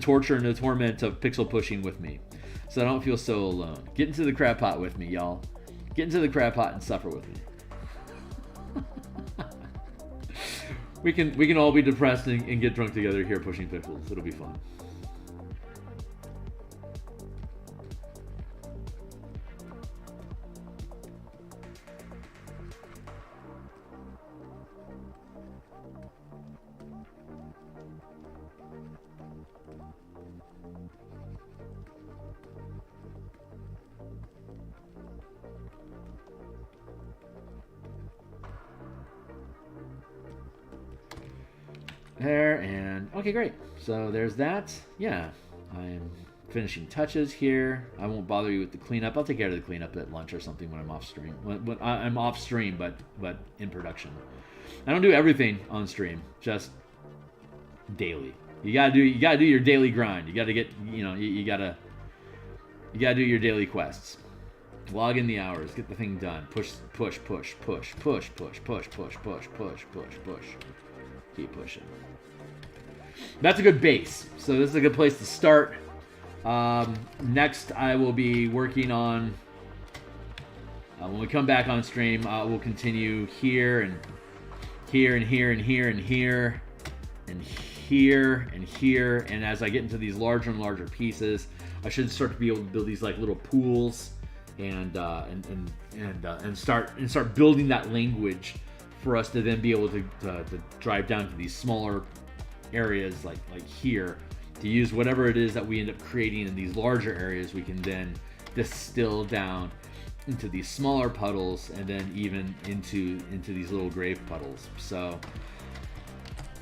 torture and the torment of pixel pushing with me, so I don't feel so alone. Get into the crab pot with me, y'all. Get into the crab pot and suffer with me. We can all be depressed and get drunk together here pushing pixels. It'll be fun. There, and okay, great. So there's that. Yeah, I'm finishing touches here. I won't bother you with the cleanup. I'll take care of the cleanup at lunch or something when I'm off stream. When I'm off stream, but in production. I don't do everything on stream, just daily. You gotta do your daily grind. You gotta get, you gotta do your daily quests. Log in the hours, get the thing done. Push. Keep pushing. That's a good base. So this is a good place to start. Next, I will be working on, when we come back on stream, we'll continue here and here and here and here and here and here and here. And as I get into these larger and larger pieces, I should start to be able to build these like little pools and start building that language for us to then be able to drive down to these smaller areas like here, to use whatever it is that we end up creating in these larger areas. We can then distill down into these smaller puddles, and then even into these little grave puddles. So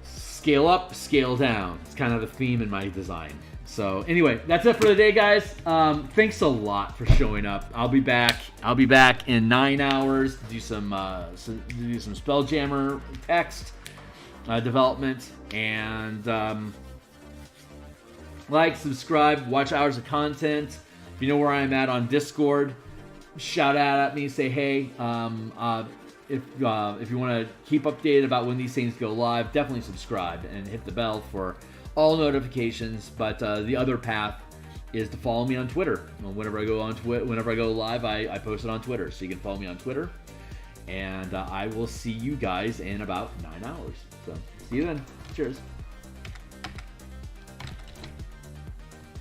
scale up, scale down. It's kind of a theme in my design. So anyway, that's it for the day, guys. Thanks a lot for showing up. I'll be back in 9 hours to do some Spelljammer text development, and like, subscribe, watch hours of content. If you know where I'm at on Discord, shout out at me, say hey. If you want to keep updated about when these things go live, definitely subscribe and hit the bell for all notifications. But the other path is to follow me on Twitter. Whenever I go live, I post it on Twitter, so you can follow me on Twitter. And I will see you guys in about 9 hours. So see you then. Cheers.